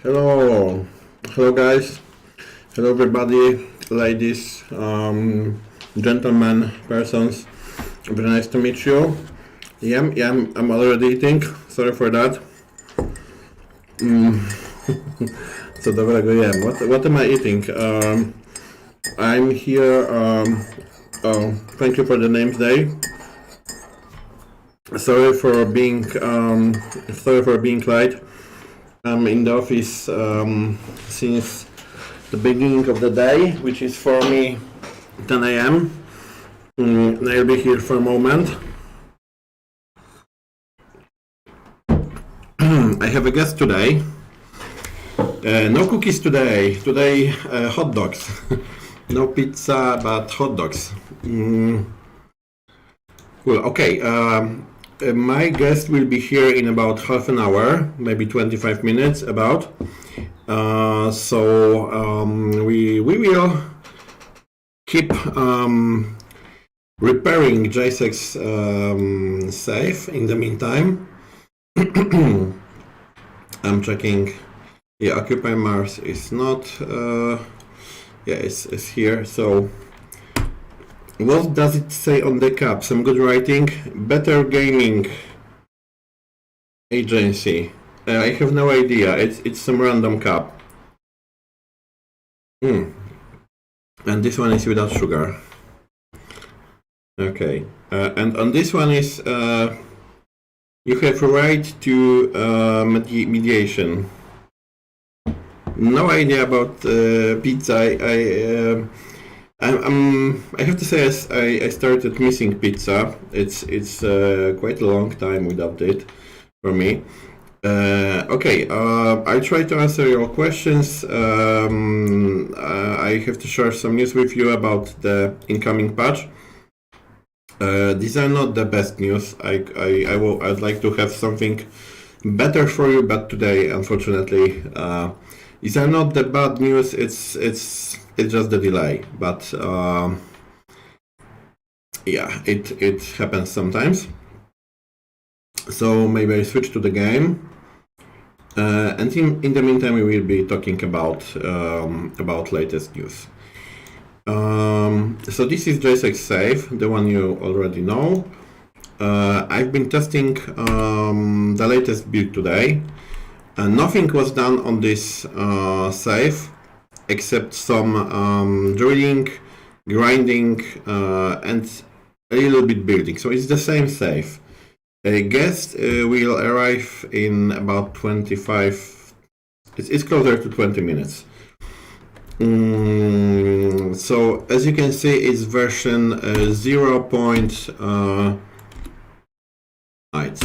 Hello, hello guys, hello everybody, ladies, gentlemen, persons. Very nice to meet you. I'm already eating. Sorry for that. Co dobrego jem. What am I eating? I'm here. Oh, thank you for the names day. Sorry for being late. I'm in the office since the beginning of the day, which is for me 10 a.m. I'll be here for a moment. I have a guest today. No cookies today. Today, hot dogs. No pizza, but hot dogs. Cool. Okay. My guest will be here in about half an hour, maybe 25 minutes about. We will keep repairing JSEC's safe in the meantime. I'm checking. Yeah, Occupy Mars is not. It's here. So. What does it say on the cap? Some good writing. Better Gaming Agency. I have no idea. It's some random cap. And this one is without sugar. Okay. And on this one is you have a right to mediation. No idea about pizza. I have to say I started missing pizza. It's quite a long time without it for me. Okay, I'll try to answer your questions. I have to share some news with you about the incoming patch. These are not the best news. I'd like to have something better for you, but today, unfortunately, these are not the bad news. It's just the delay, but yeah, it happens sometimes. So maybe I switch to the game, and in the meantime we will be talking about latest news. So this is JSEC Safe, the one you already know. I've been testing the latest build today, and nothing was done on this safe except some drilling, grinding, and a little bit building. So it's the same safe. A guest will arrive in about 25. It's closer to 20 minutes. So as you can see, it's version 0.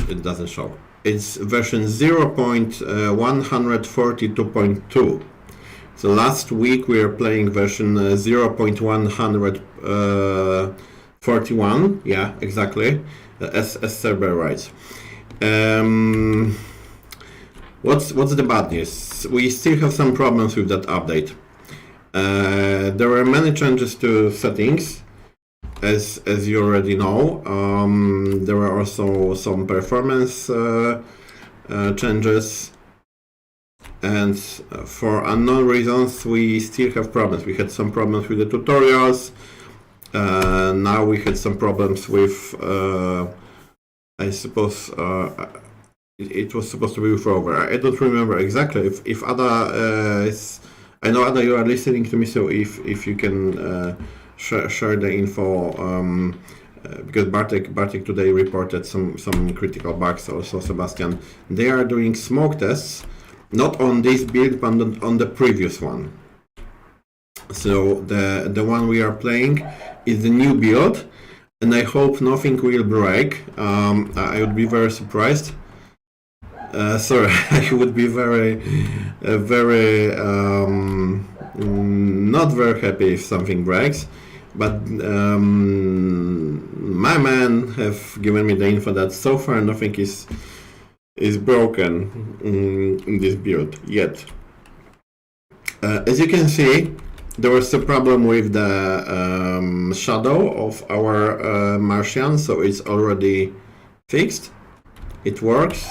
It doesn't show. It's version 0.142.2. So last week we were playing version 0.141. Yeah, exactly. As Cerber writes. What's the bad news? We still have some problems with that update. There were many changes to settings, as you already know. There were also some performance changes. And for unknown reasons, we still have problems. We had some problems with the tutorials. Now we had some problems with, I suppose, it was supposed to be with Rover. I don't remember exactly. If Ada is, I know Ada, you are listening to me, so if you can share the info, because Bartek today reported some critical bugs. Also Sebastian, they are doing smoke tests. Not on this build, but on the previous one. So the one we are playing is the new build, and I hope nothing will break. I would be very surprised. Sorry, I would be very not very happy if something breaks. But my men have given me the info that so far nothing is broken in this build yet. As you can see, there was a problem with the shadow of our Martian, so it's already fixed. It works.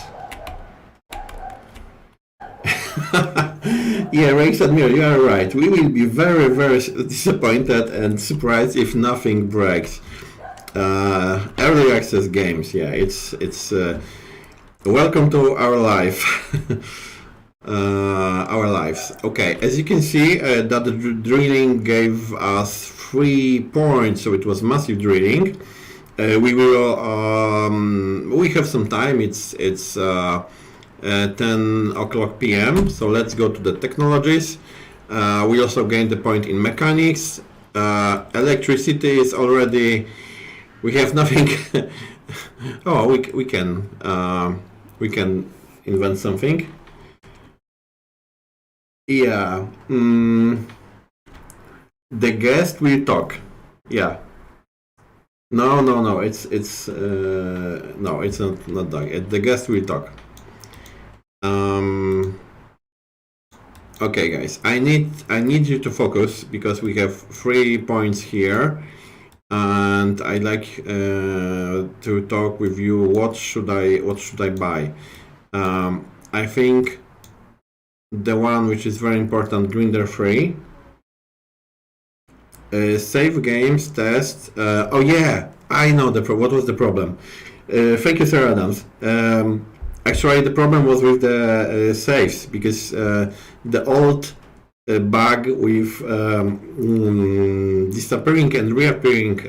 Yeah, Rex Admiral, you are right. We will be very, very disappointed and surprised if nothing breaks. Early access games, yeah, it's welcome to our life. Our lives. Okay, as you can see, that the drilling gave us 3 points, so it was massive drilling. We will. We have some time. It's 10 o'clock p.m. So let's go to the technologies. We also gained a point in mechanics. Electricity is already. We have nothing. Oh, we can invent something. Yeah. The guest will talk. Yeah. No. It's no. It's not dog. The guest will talk. Okay, guys. I need you to focus because we have 3 points here, and I'd like to talk with you. What should I buy? I think the one which is very important, Grinder free. Save games, test. Oh yeah, I know what was the problem. Thank you, Sir Adams. Actually, the problem was with the saves because the old bug with disappearing and reappearing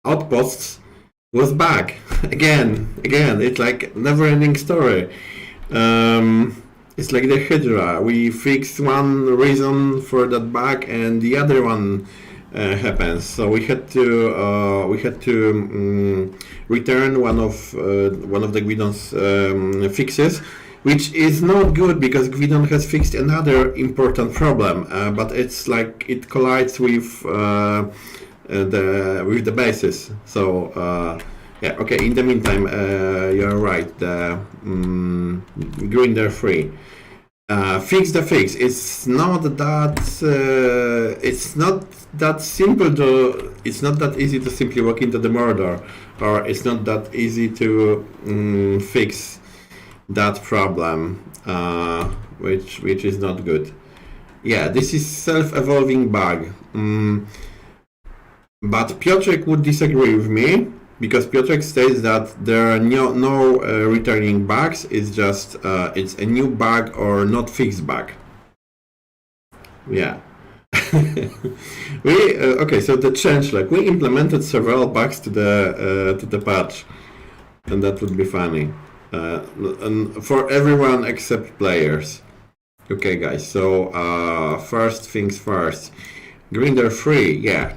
outposts was back again. It's like never-ending story. It's like the Hydra. We fixed one reason for that bug, and the other one happens. So we had to return one of the Guidon's fixes, which is not good because Guidon has fixed another important problem. But it's like it collides with the bases. So. Yeah, okay, in the meantime, you're right, the Grinder free. Fix the fix. It's not that simple to, it's not that easy to simply walk into the murder, or it's not that easy to fix that problem, which is not good. Yeah, this is self-evolving bug. But Piotrek would disagree with me. Because Piotrek states that there are no returning bugs, it's just it's a new bug or not fixed bug. Yeah. Okay, so the change, like we implemented several bugs to the patch, and that would be funny. And for everyone except players. Okay, guys. So first things first, Grinder free. Yeah,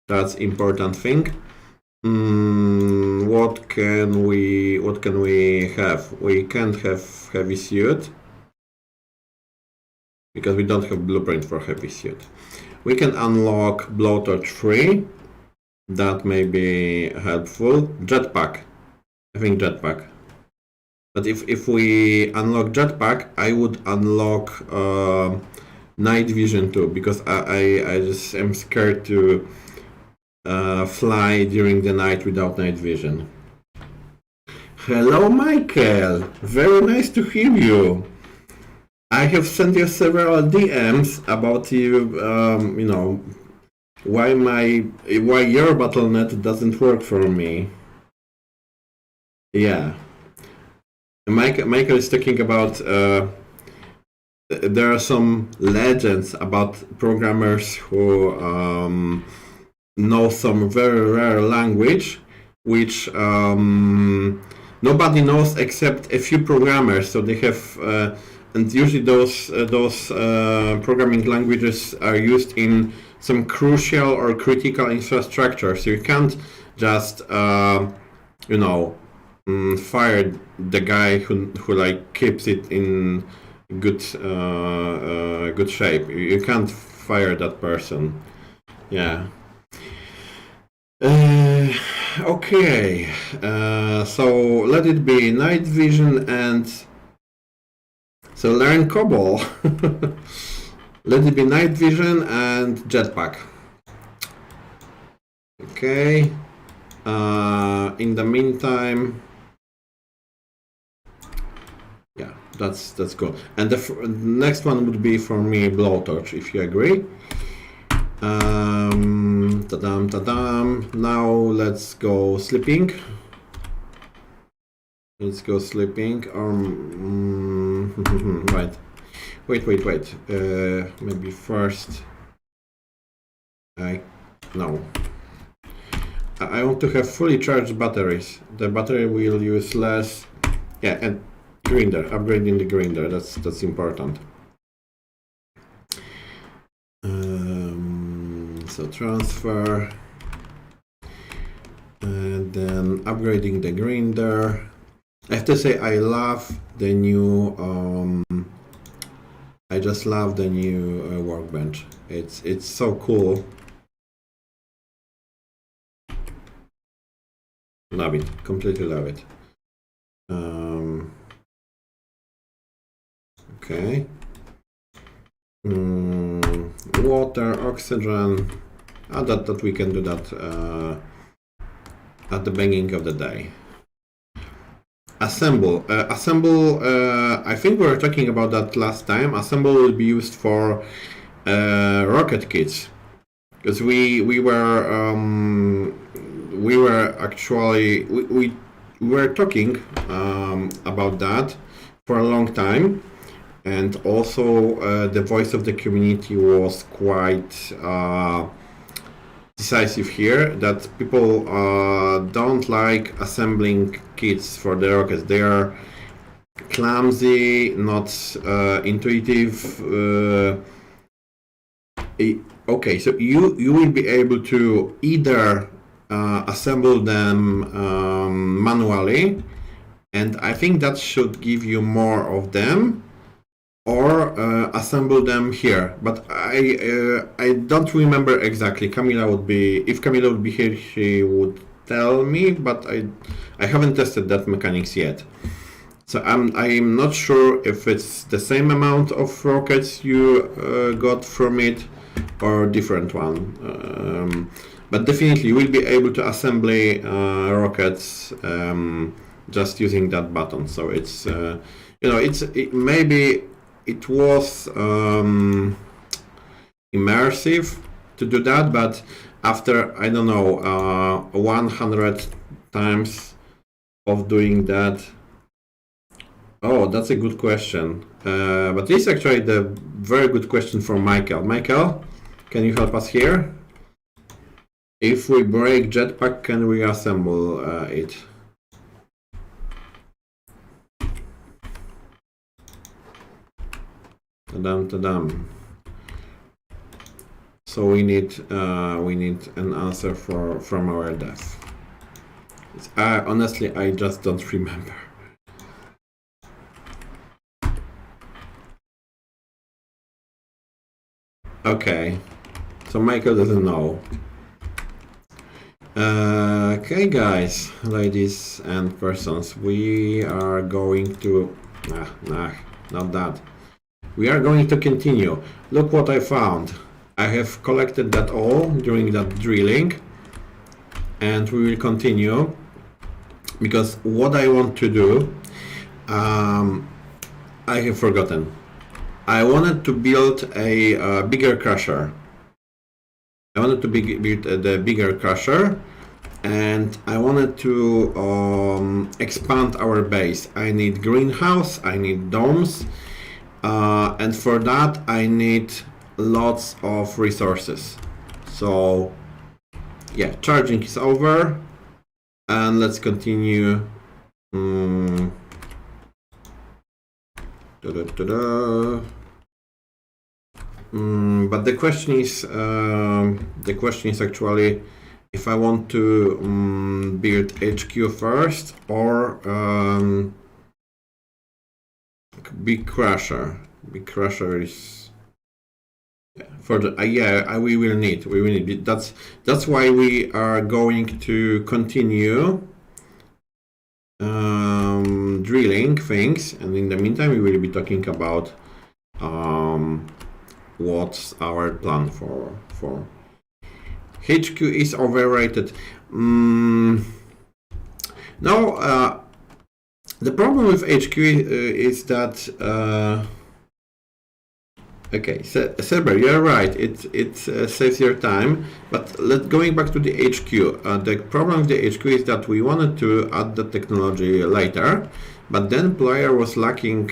that's important thing. What can we have? We can't have heavy suit because we don't have blueprint for heavy suit. We can unlock blowtorch 3. That may be helpful. Jetpack. I think jetpack. But if we unlock jetpack, I would unlock night vision too, because I just am scared to fly during the night without night vision. Hello, Michael. Very nice to hear you. I have sent you several DMs about you. You know why your BattleNet doesn't work for me. Yeah, Michael is talking about. There are some legends about programmers who know some very rare language, which nobody knows except a few programmers. So they have, and usually those programming languages are used in some crucial or critical infrastructure. So you can't just, you know, fire the guy who like keeps it in good shape. You can't fire that person. Yeah. Okay, so let it be night vision and so learn COBOL. Let it be night vision and jetpack. Okay. In the meantime, yeah, That's cool. And the next one would be for me blowtorch, if you agree. Tadam, tadam. Now let's go sleeping. Let's go sleeping. Right. Wait. Maybe first. No. I want to have fully charged batteries. The battery will use less. Yeah, and grinder. Upgrading the grinder. That's important. So transfer, and then upgrading the grinder. I have to say I love the new. I just love the new workbench. It's so cool. Love it, completely love it. Okay. Water, oxygen. That we can do that at the beginning of the day. Assemble. I think we were talking about that last time. Assemble will be used for rocket kits, because we were talking about that for a long time, and also the voice of the community was quite decisive here, that people don't like assembling kits for the rockets. They are clumsy, not intuitive. Okay, so you will be able to either assemble them manually, and I think that should give you more of them, or assemble them here. But I don't remember exactly. Camila would be, if Camila would be here, she would tell me, but I haven't tested that mechanics yet. So I'm not sure if it's the same amount of rockets you got from it or different one. But definitely you will be able to assemble rockets just using that button. So it's maybe it was immersive to do that, but after, I don't know, 100 times of doing that. Oh, that's a good question. But this is actually the very good question from Michael. Michael, can you help us here? If we break jetpack, can we assemble it? Tadam. So we need an answer from our dev. Honestly, I just don't remember. Okay, so Michael doesn't know. Okay, guys, ladies and persons, we are going to not that. We are going to continue. Look what I found. I have collected that all during that drilling, and we will continue, because what I want to do, I have forgotten. I wanted to build a bigger crusher. I wanted to build the bigger crusher, and I wanted to expand our base. I need greenhouse, I need domes, and for that I need lots of resources. So yeah, charging is over, and let's continue. But the question is actually if I want to build HQ first or big crusher. Big crusher is for the we will need it. That's why we are going to continue drilling things, and in the meantime we will be talking about what's our plan for HQ is overrated. No, The problem with HQ is that okay, Seber, you're right. It saves your time. But going back to the HQ, the problem with the HQ is that we wanted to add the technology later, but then player was lacking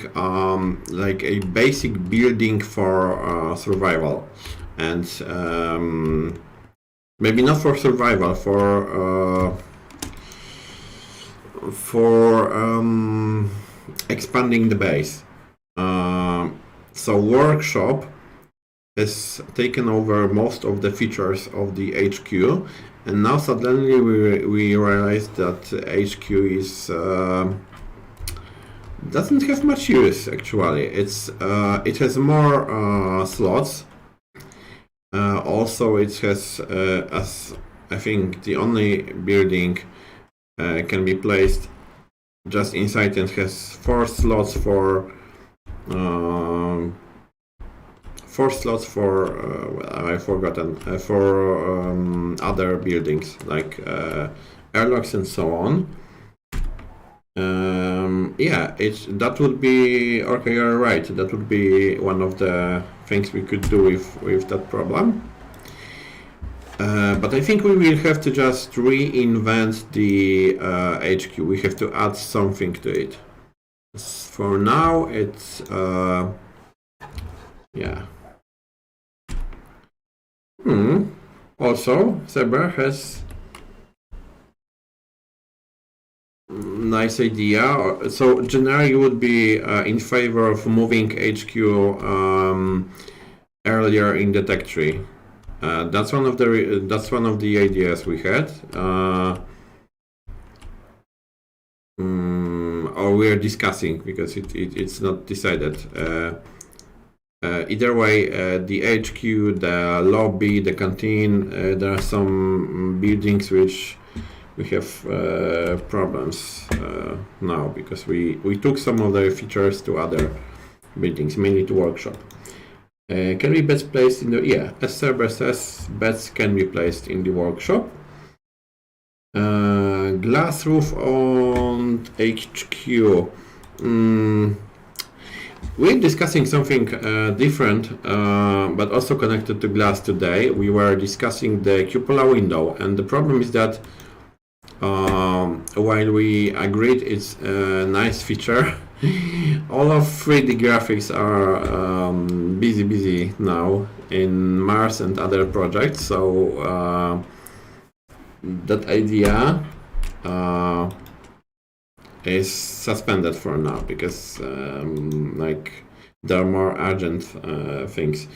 like a basic building for survival, and maybe not for survival, for expanding the base. So workshop has taken over most of the features of the HQ, and now suddenly we realize that HQ is doesn't have much use actually. It has more slots. Also, it has as I think the only building can be placed just inside and has 4 slots for. 4 slots for I've forgotten for other buildings like airlocks and so on. Yeah, that would be okay. You're right. That would be one of the things we could do with that problem. But I think we will have to just reinvent the HQ. We have to add something to it. For now, it's yeah. Also, Zebra has nice idea. So generally, would be in favor of moving HQ earlier in the tech tree. That's one of the ideas we had. Or we are discussing because it's not decided. Either way, the HQ, the lobby, the canteen, there are some buildings which we have problems now because we took some of the features to other buildings, mainly to workshop. Can be bets placed in the as Server says, bets can be placed in the workshop. Glass roof on HQ. We're discussing something different, but also connected to glass today. We were discussing the cupola window, and the problem is that while we agreed it's a nice feature, all of 3D graphics are busy now in Mars and other projects, so that idea is suspended for now because like there are more urgent things.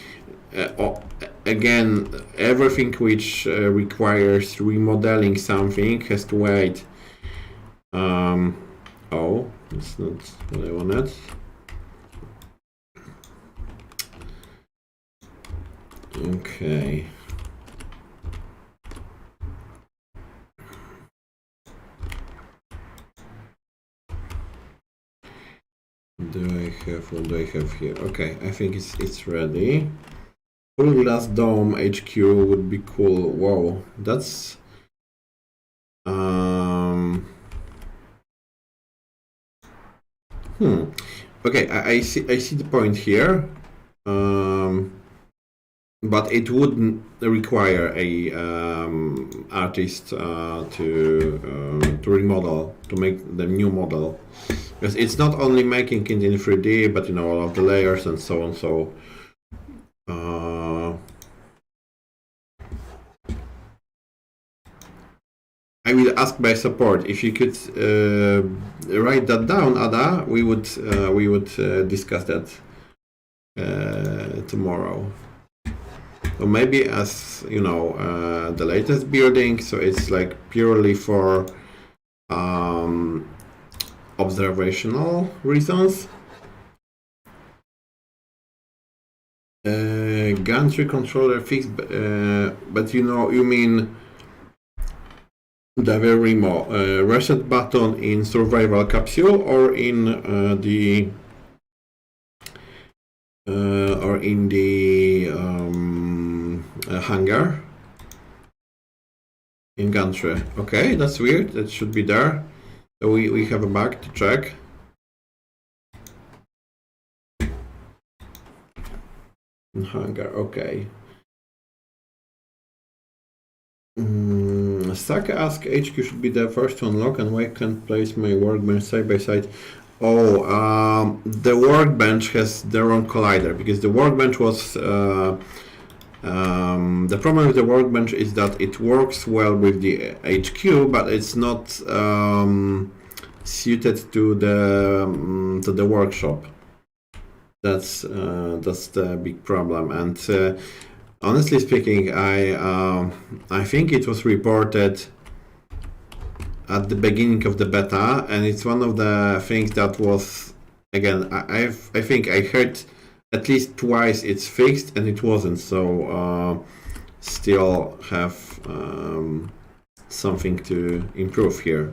Again, everything which requires remodeling something has to wait. Oh, that's not what I wanted. Okay. What do I have here? Okay, I think it's ready. Full glass dome HQ would be cool. Whoa, that's Okay, I see the point here. But it wouldn't require a artist to remodel, to make the new model, because it's not only making it in 3D, but all of the layers and so on. So I will ask by support if you could write that down, Ada. We would discuss that tomorrow. So maybe as the latest building, so it's like purely for observational reasons. Gantry controller fixed, but you mean the very reset button in survival capsule or in the hangar in gantry. Okay, that's weird. That should be there. So we have a bug to check. Hunger, okay. Saka asks HQ should be the first to unlock, and why can't place my workbench side by side? Oh, the workbench has the wrong collider, because the workbench was the problem with the workbench is that it works well with the HQ, but it's not suited to the workshop. That's the big problem. And honestly speaking, I think it was reported at the beginning of the beta, and it's one of the things that was, again, I think I heard at least twice it's fixed and it wasn't, so still have something to improve here.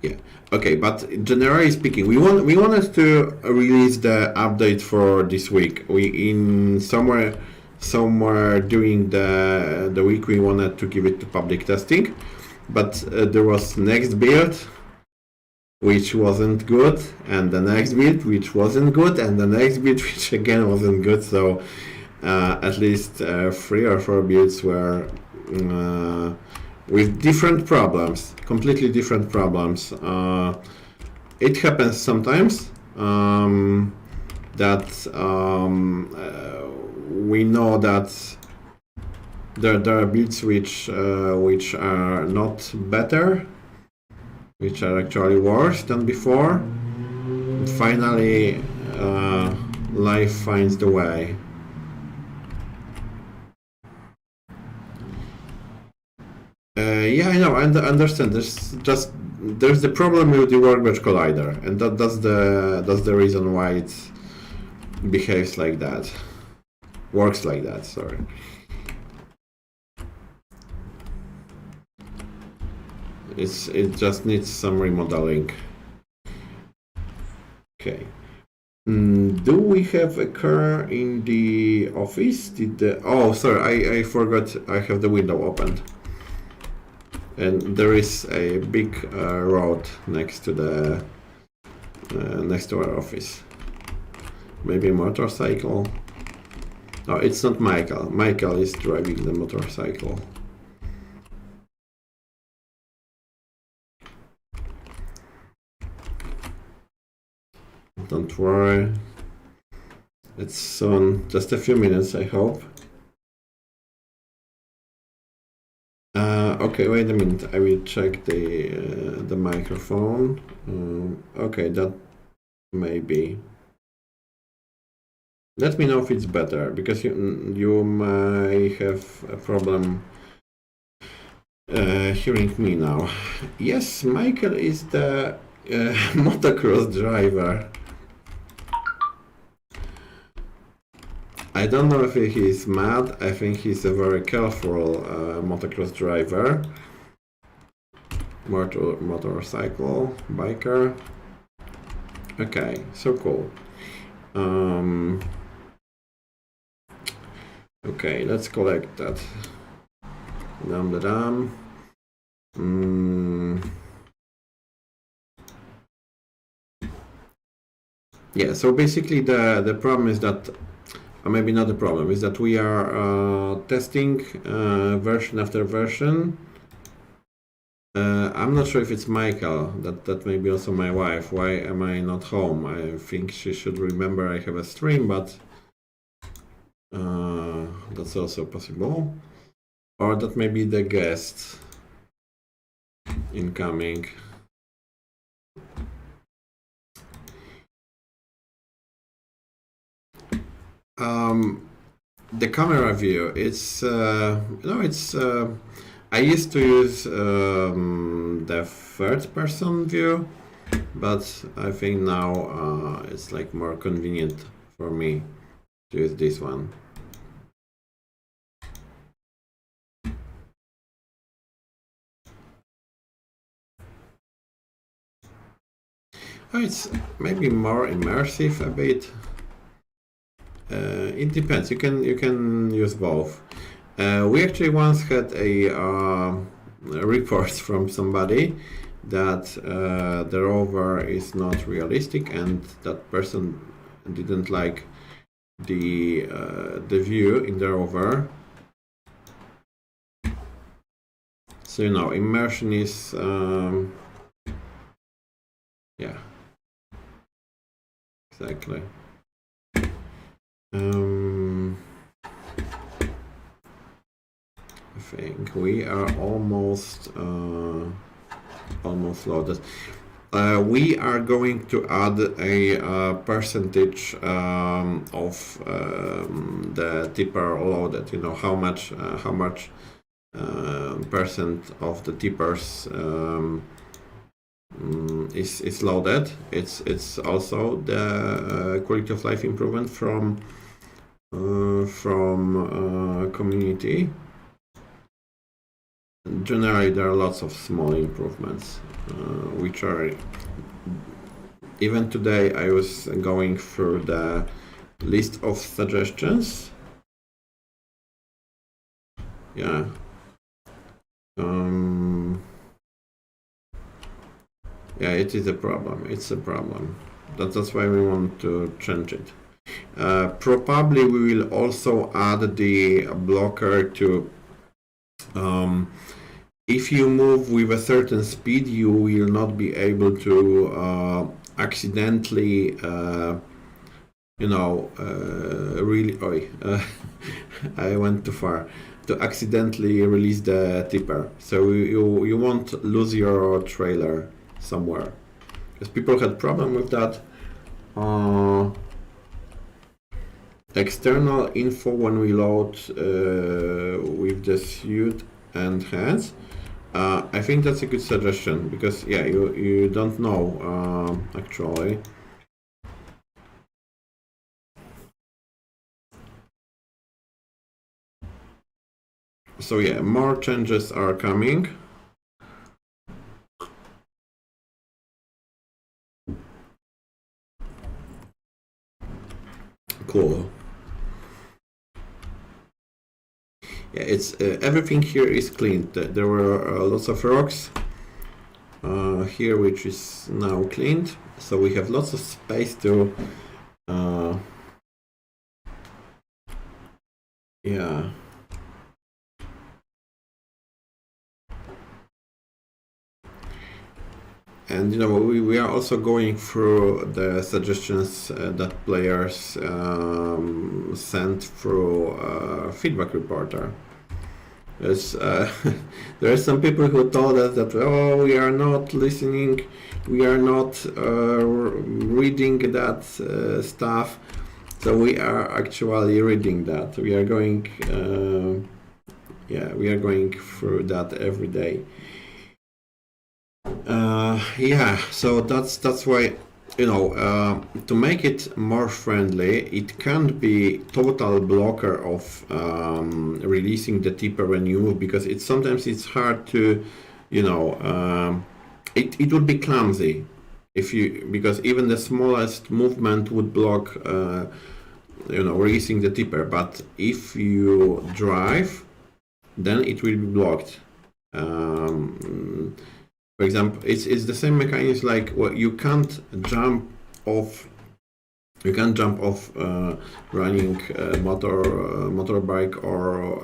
Yeah. Okay, but generally speaking, we wanted to release the update for this week. Somewhere during the week we wanted to give it to public testing, but there was next build which wasn't good, and the next build which wasn't good, and the next build which again wasn't good. So at least 3 or 4 builds were with different problems, completely different problems. It happens sometimes that we know that there are builds which are not better, which are actually worse than before. And finally, life finds the way. Yeah, I know. I understand. There's the problem with the workbench collider, and that's the reason why it behaves like that, works like that. Sorry. It just needs some remodeling. Okay. Do we have a car in the office? Oh, sorry, I forgot. I have the window opened. And there is a big road next to our office. Maybe a motorcycle. No, it's not Michael. Michael is driving the motorcycle. Don't worry. It's soon. Just a few minutes, I hope. Okay, wait a minute. I will check the microphone. Okay, that may be. Let me know if it's better, because you may have a problem hearing me now. Yes, Michael is the motocross driver. I don't know if he's mad. I think he's a very careful motocross driver. Motorcycle, biker. Okay, so cool. Okay, let's collect that. Yeah, so basically the problem is that, or maybe not the problem, is that we are testing version after version. I'm not sure if it's Michael, that may be also my wife. Why am I not home? I think she should remember I have a stream, but that's also possible. Or that may be the guest incoming. The camera view, it's I used to use the third person view, but I think now it's like more convenient for me to use this one. Oh, it's maybe more immersive a bit. It depends. You can use both. We actually once had a reports from somebody that the rover is not realistic, and that person didn't like the view in the rover. So immersion is yeah, exactly. I think we are almost loaded. We are going to add a percentage of the tipper loaded. How much percent of the tippers is loaded. It's also the quality of life improvement from community. Generally, there are lots of small improvements, which are, even today I was going through the list of suggestions. Yeah. Yeah, it is a problem. It's a problem. That's why we want to change it. Probably we will also add the blocker to if you move with a certain speed, you will not be able to accidentally really I went too far, to accidentally release the tipper. So you won't lose your trailer somewhere, because people had problem with that. External info when we load with the suit and hands. I think that's a good suggestion, because yeah, you don't know actually. So yeah, more changes are coming. Cool. Yeah, it's everything here is cleaned. There were lots of rocks here, which is now cleaned. So we have lots of space to yeah. And we are also going through the suggestions that players sent through feedback reporter. There are some people who told us that, oh, we are not listening, we are not reading that stuff. So we are actually reading that. We are going, we are going through that every day. Yeah, so that's why, to make it more friendly, it can't be total blocker of releasing the tipper when you move, because sometimes it's hard to, it would be clumsy because even the smallest movement would block, releasing the tipper. But if you drive, then it will be blocked. For example, it's the same mechanism like you can't jump off. You can't jump off running motorbike or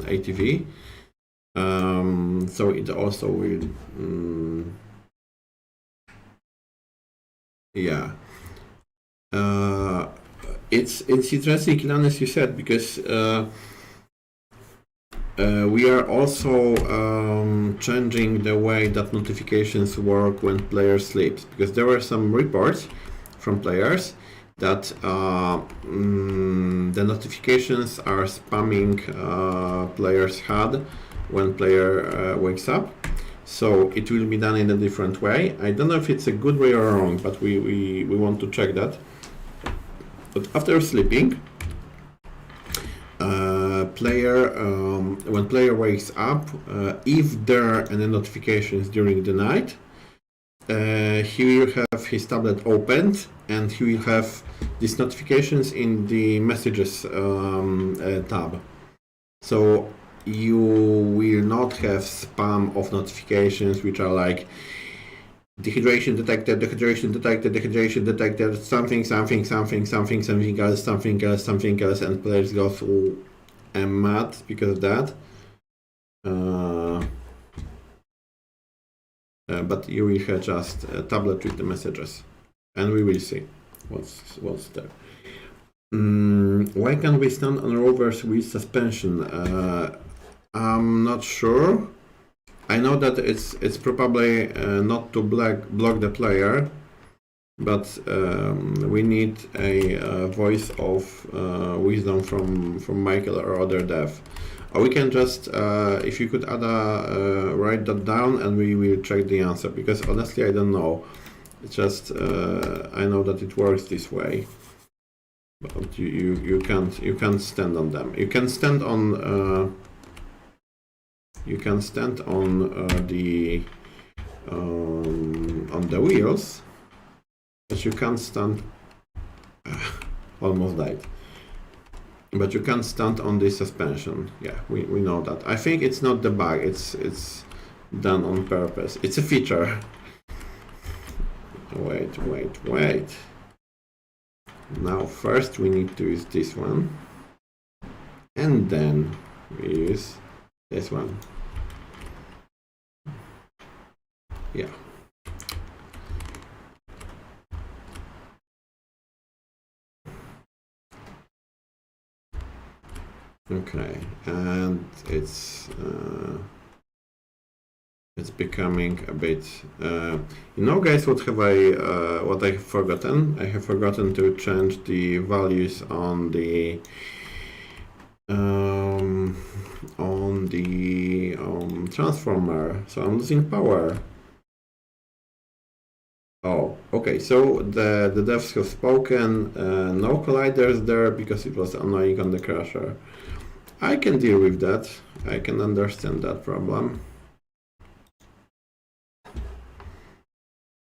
ATV. So it also will. Yeah. It's interesting, Ilan, as you said, because. We are also changing the way that notifications work when player sleeps, because there were some reports from players that the notifications are spamming player's HUD when player wakes up. So it will be done in a different way. I don't know if it's a good way or wrong, but we want to check that. But after sleeping, when player wakes up, if there are any notifications during the night, he will have his tablet opened and he will have these notifications in the messages tab. So you will not have spam of notifications which are like dehydration detected, dehydration detected, dehydration detected, something, something, something, something, something else, something else, something else, and players go through mad because of that. But you will have just a tablet with the messages, and we will see what's there. Why can't we stand on rovers with suspension? I'm not sure. I know that it's probably not to block the player, but we need a voice of wisdom from Michael or other dev. Or we can just, if you could write that down and we will check the answer, because honestly I don't know. It's just I know that it works this way. But you can't stand on them. You can stand on the wheels, but you can't stand. Almost died. But you can't stand on the suspension. Yeah, we know that. I think it's not the bug. It's done on purpose. It's a feature. Wait. Now first we need to use this one, and then we use this one. Yeah. Okay, and it's becoming a bit. You know, guys, what I have forgotten? I have forgotten to change the values on the transformer, so I'm losing power. Oh, okay. So the devs have spoken. No colliders there because it was annoying on the crusher. I can deal with that. I can understand that problem.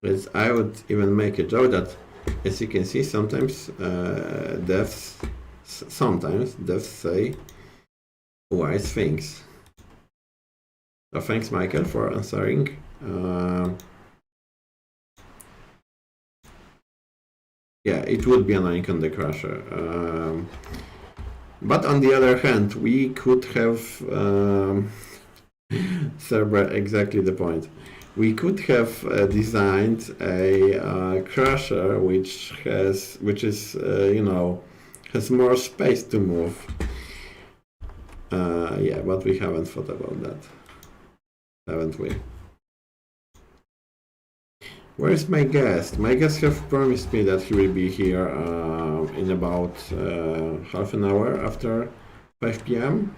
But I would even make a joke that, as you can see, sometimes devs say wise things. So thanks, Michael, for answering. Yeah, it would be annoying on the crusher. But on the other hand, we could have Cerber, exactly the point. We could have designed a crusher which is has more space to move. Yeah, but we haven't thought about that, haven't we? Where is my guest? My guest have promised me that he will be here in about half an hour after 5 p.m.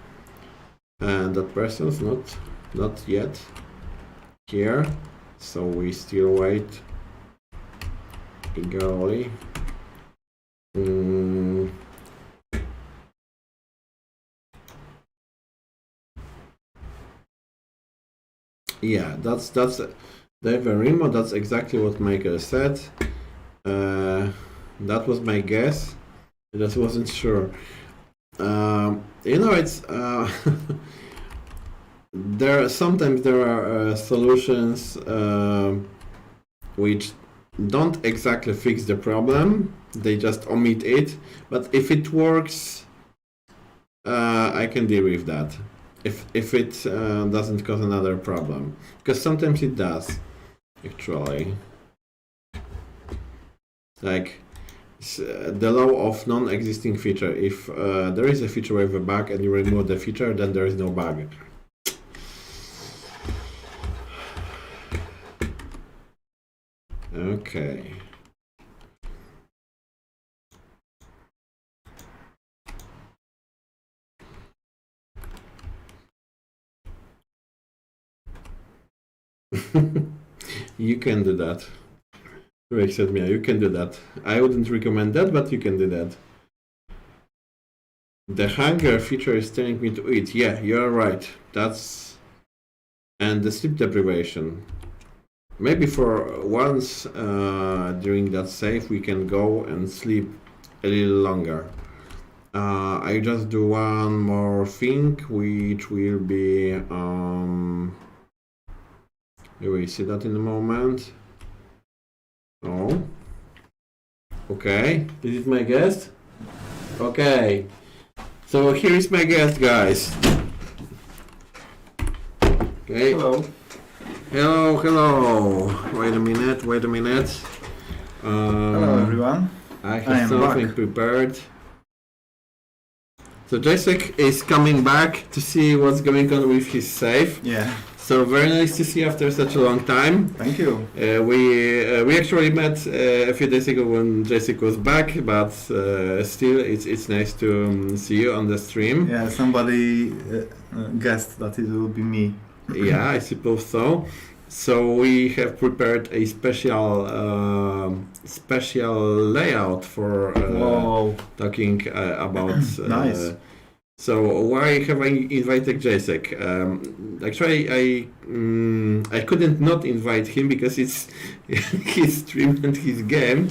and that person's not yet here, so we still wait eagerly. Yeah, that's Dave and Remo. That's exactly what Michael said. That was my guess. I just wasn't sure. It's sometimes there are solutions which don't exactly fix the problem. They just omit it. But if it works, I can deal with that. If it doesn't cause another problem, because sometimes it does, actually. Like the law of non-existing feature. If there is a feature with a bug and you remove the feature, then there is no bug. Okay. You can do that. Said, Mia, you can do that. I wouldn't recommend that, but you can do that. The hunger feature is telling me to eat. Yeah, you're right. And the sleep deprivation. Maybe for once during that save we can go and sleep a little longer. I just do one more thing, which will be, you will see that in a moment. Oh, okay, this is my guest. Okay, so here is my guest, guys. Okay. Hello. Hello. Wait a minute. Hello, everyone. I have something back. prepared. So Jacek is coming back to see what's going on with his safe. Yeah. So very nice to see you after such a long time. Thank you. We actually met a few days ago when Jacek was back, but still it's nice to see you on the stream. Yeah, somebody guessed that it will be me. Yeah, I suppose so. So we have prepared a special layout for talking about. Nice. So why have I invited Jacek? Actually, I couldn't not invite him because it's his stream and his game.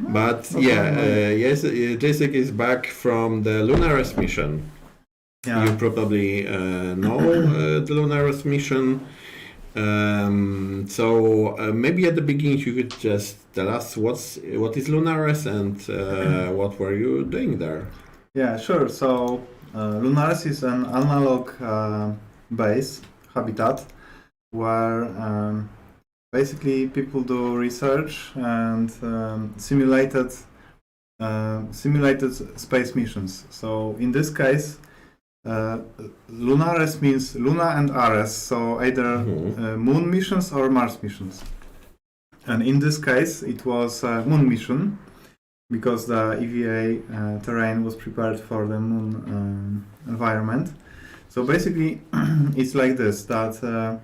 But yes, Jacek is back from the LunAres mission. Yeah. You probably know the LunAres mission. So maybe at the beginning you could just tell us what is LunAres and what were you doing there? Yeah, sure. So LunAres is an analog base habitat where basically people do research and simulated space missions. So in this case, LunAres means Luna and Ares, so either moon missions or Mars missions. And in this case, it was a moon mission because the EVA terrain was prepared for the moon environment. So basically, it's like this: that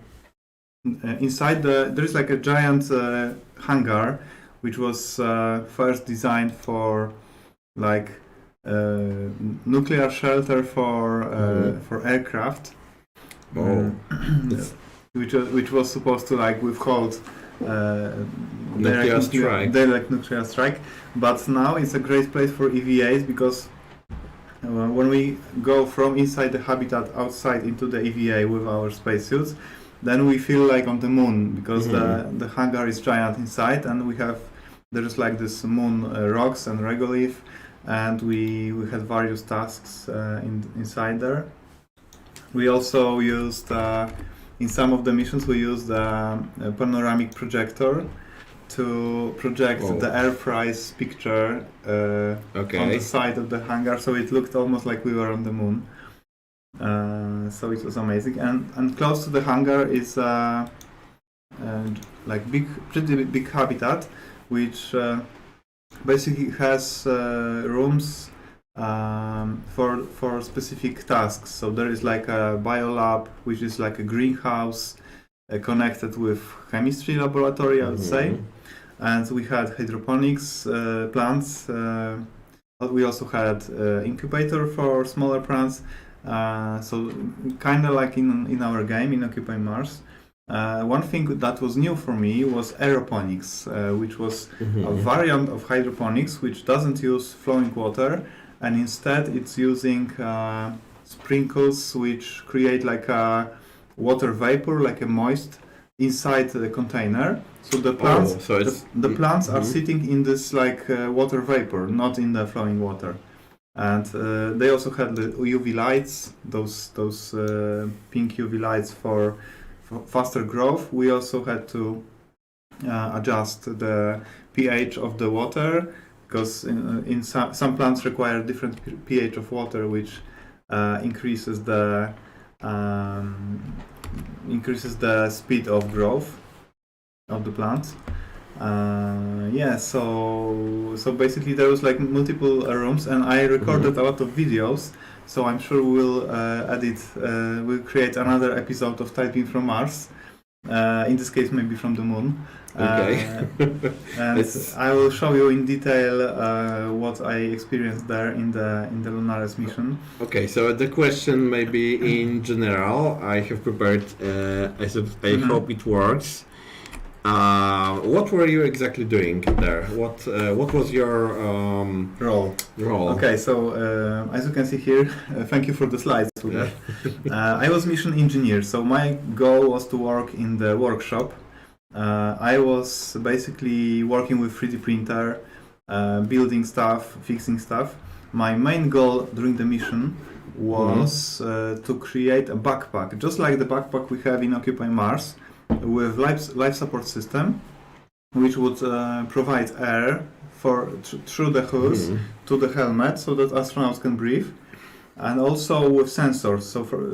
inside there is like a giant hangar, which was first designed for like nuclear shelter for aircraft, which was supposed to like withhold direct nuclear strike. But now it's a great place for EVAs because when we go from inside the habitat outside into the EVA with our spacesuits, then we feel like on the moon because the hangar is giant inside, and there's like this moon rocks and regolith. And we had various tasks inside there. We also used, in some of the missions, we used a panoramic projector to project the Earthrise picture on the side of the hangar, so it looked almost like we were on the moon. So it was amazing. And close to the hangar is like pretty big habitat, which basically has rooms for specific tasks. So there is like a biolab, which is like a greenhouse connected with chemistry laboratory, I would say. And we had hydroponics plants. We also had incubator for smaller plants. So kind of like in our game, in Occupy Mars. One thing that was new for me was aeroponics, which was a variant of hydroponics which doesn't use flowing water, and instead it's using sprinkles which create like a water vapor, like a moist, inside the container. So the plants, the plants are sitting in this like water vapor, not in the flowing water. And they also had the UV lights, those pink UV lights for faster growth. We also had to adjust the pH of the water because in some plants require different pH of water, which increases the speed of growth of the plants. So basically there was like multiple rooms, and I recorded a lot of videos. So I'm sure we'll create another episode of Typing from Mars. In this case, maybe from the moon. Okay. And I will show you in detail what I experienced there in the LunAres mission. Okay, so the question maybe in general, I have prepared. I hope it works. What were you exactly doing there? What was your Role. role? Okay, so as you can see here, thank you for the slides. Yeah. I was mission engineer, so my goal was to work in the workshop. I was basically working with 3D printer, building stuff, fixing stuff. My main goal during the mission was to create a backpack, just like the backpack we have in Occupy Mars, with life support system, which would provide air through the hose to the helmet, so that astronauts can breathe, and also with sensors.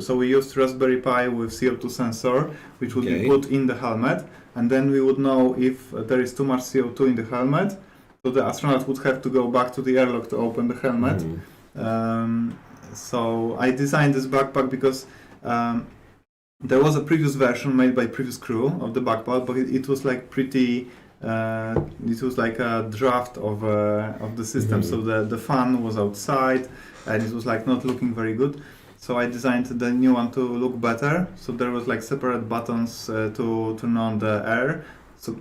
So we used Raspberry Pi with CO2 sensor, which would be put in the helmet, and then we would know if there is too much CO2 in the helmet. So the astronaut would have to go back to the airlock to open the helmet. So I designed this backpack because there was a previous version made by previous crew of the backpack, but it was like pretty. It was like a draft of the system, so the fan was outside, and it was like not looking very good. So I designed the new one to look better. So there was like separate buttons to turn on the air. So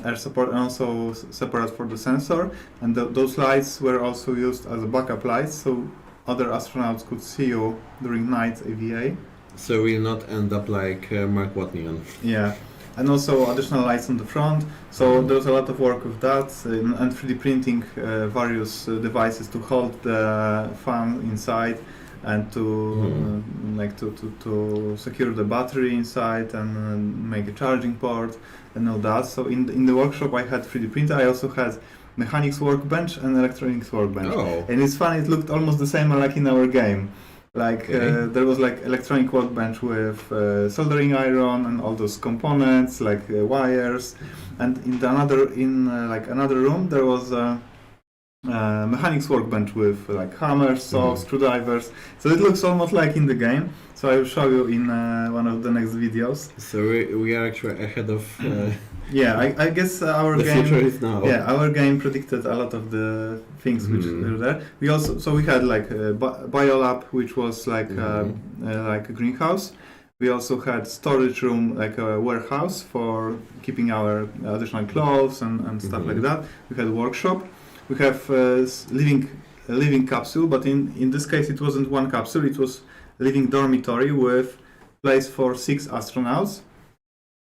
air support, and also separate for the sensor, and those lights were also used as a backup lights, so other astronauts could see you during night AVA. So we'll not end up like Mark Watney. Yeah, and also additional lights on the front. So there was a lot of work with that, and 3D printing various devices to hold the fan inside, and to to secure the battery inside, and make a charging port and all that. So in the workshop I had 3D printer. I also had mechanics workbench and electronics workbench. Oh. And it's funny, it looked almost the same like in our game. Like there was like electronic workbench with soldering iron and all those components, like wires. And in another room there was mechanics workbench with like hammers, saws, screwdrivers. So it looks almost like in the game. So I will show you in one of the next videos. So we are actually ahead of. Yeah, I guess our the game. future is now. Yeah, our game predicted a lot of the things which were there. We had like a biolab, which was like like a greenhouse. We also had storage room, like a warehouse for keeping our additional clothes and stuff like that. We had a workshop. We have living capsule, but in this case it wasn't one capsule. It was living dormitory with place for 6 astronauts.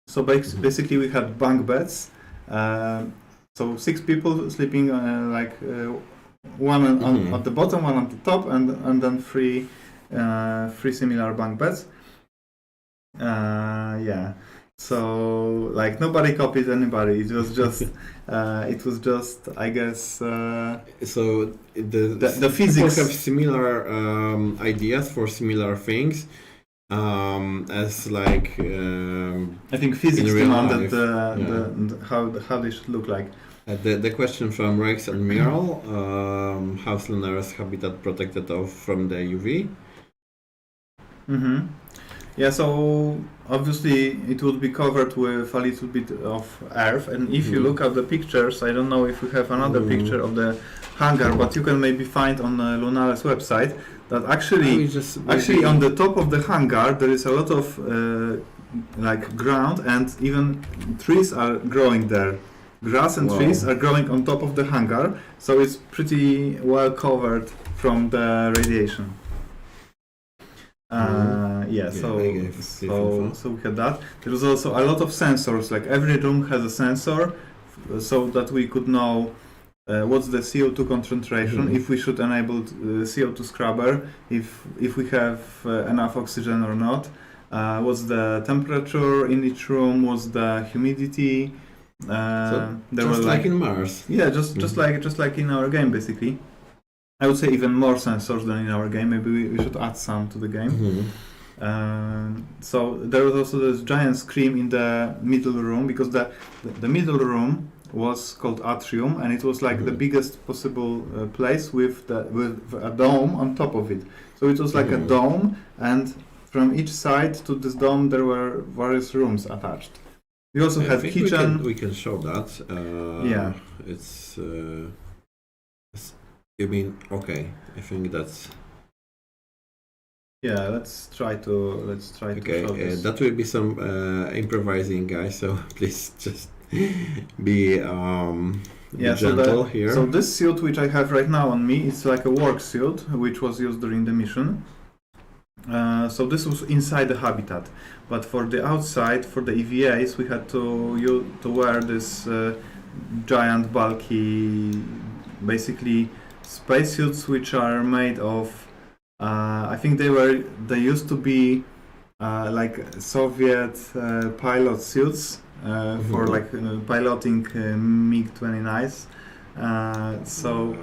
So basically we had bunk beds. So 6 people sleeping one at the bottom, one at the top, and then 3 similar bunk beds. Yeah. So like nobody copied anybody. It was just I guess. So the physics have similar ideas for similar things. As like I think physics demanded how they should look like. The question from Rex Admiral: how's LunAres habitat protected from the UV? Yeah, so obviously it would be covered with a little bit of earth, and if you look at the pictures, I don't know if we have another picture of the hangar, but you can maybe find on the LunAres website that actually on the top of the hangar there is a lot of like ground, and even trees are growing there. Grass and trees are growing on top of the hangar, so it's pretty well covered from the radiation. So we had that. There was also a lot of sensors. Like every room has a sensor, so that we could know what's the CO2 concentration, if we should enable CO2 scrubber, if we have enough oxygen or not. What's the temperature in each room? What's the humidity? Just like in Mars. Yeah, just like in our game, basically. I would say even more sensors than in our game. Maybe we should add some to the game. So there was also this giant screen in the middle room, because the middle room was called atrium, and it was like the biggest possible place with a dome on top of it. So it was like a dome, and from each side to this dome there were various rooms attached. We also had kitchen. We can show that. Yeah. It's. You mean, okay, I think that's Yeah, let's try to Okay, show this. that will be some improvising, guys. So please just be gentle here. So this suit which I have right now on me, it's like a work suit which was used during the mission. So this was inside the habitat, but for the outside, for the EVAs, we had to wear this giant, bulky, basically spacesuits which are made of. I think they used to be like Soviet pilot suits for like piloting MiG-29s. So.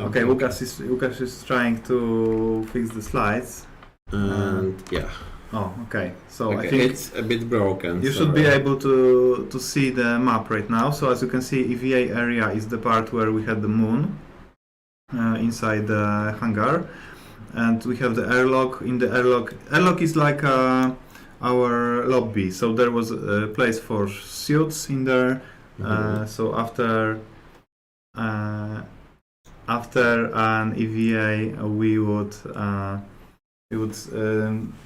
Okay, Łukasz is trying to fix the slides. And yeah. Oh, okay. So Okay, I think it's a bit broken. you should be able to see the map right now. So as you can see, EVA area is the part where we had the moon inside the hangar, and we have the airlock. In the airlock is like our lobby. So there was a place for suits in there. So after an EVA, we would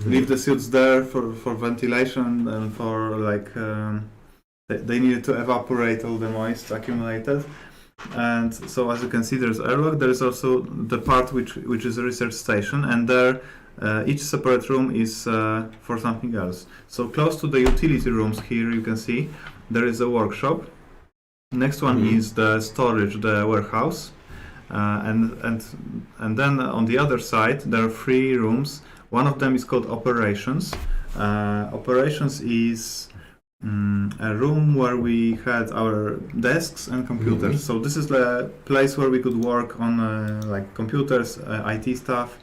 leave the suits there for ventilation and for like they needed to evaporate all the moist accumulated. And so as you can see, there's airlock. There is also the part which is a research station, and there each separate room is for something else. So close to the utility rooms here, you can see there is a workshop. Next one is the storage, the warehouse. And then on the other side there are 3 rooms. One of them is called operations. Operations is a room where we had our desks and computers. So this is the place where we could work on like computers, IT stuff,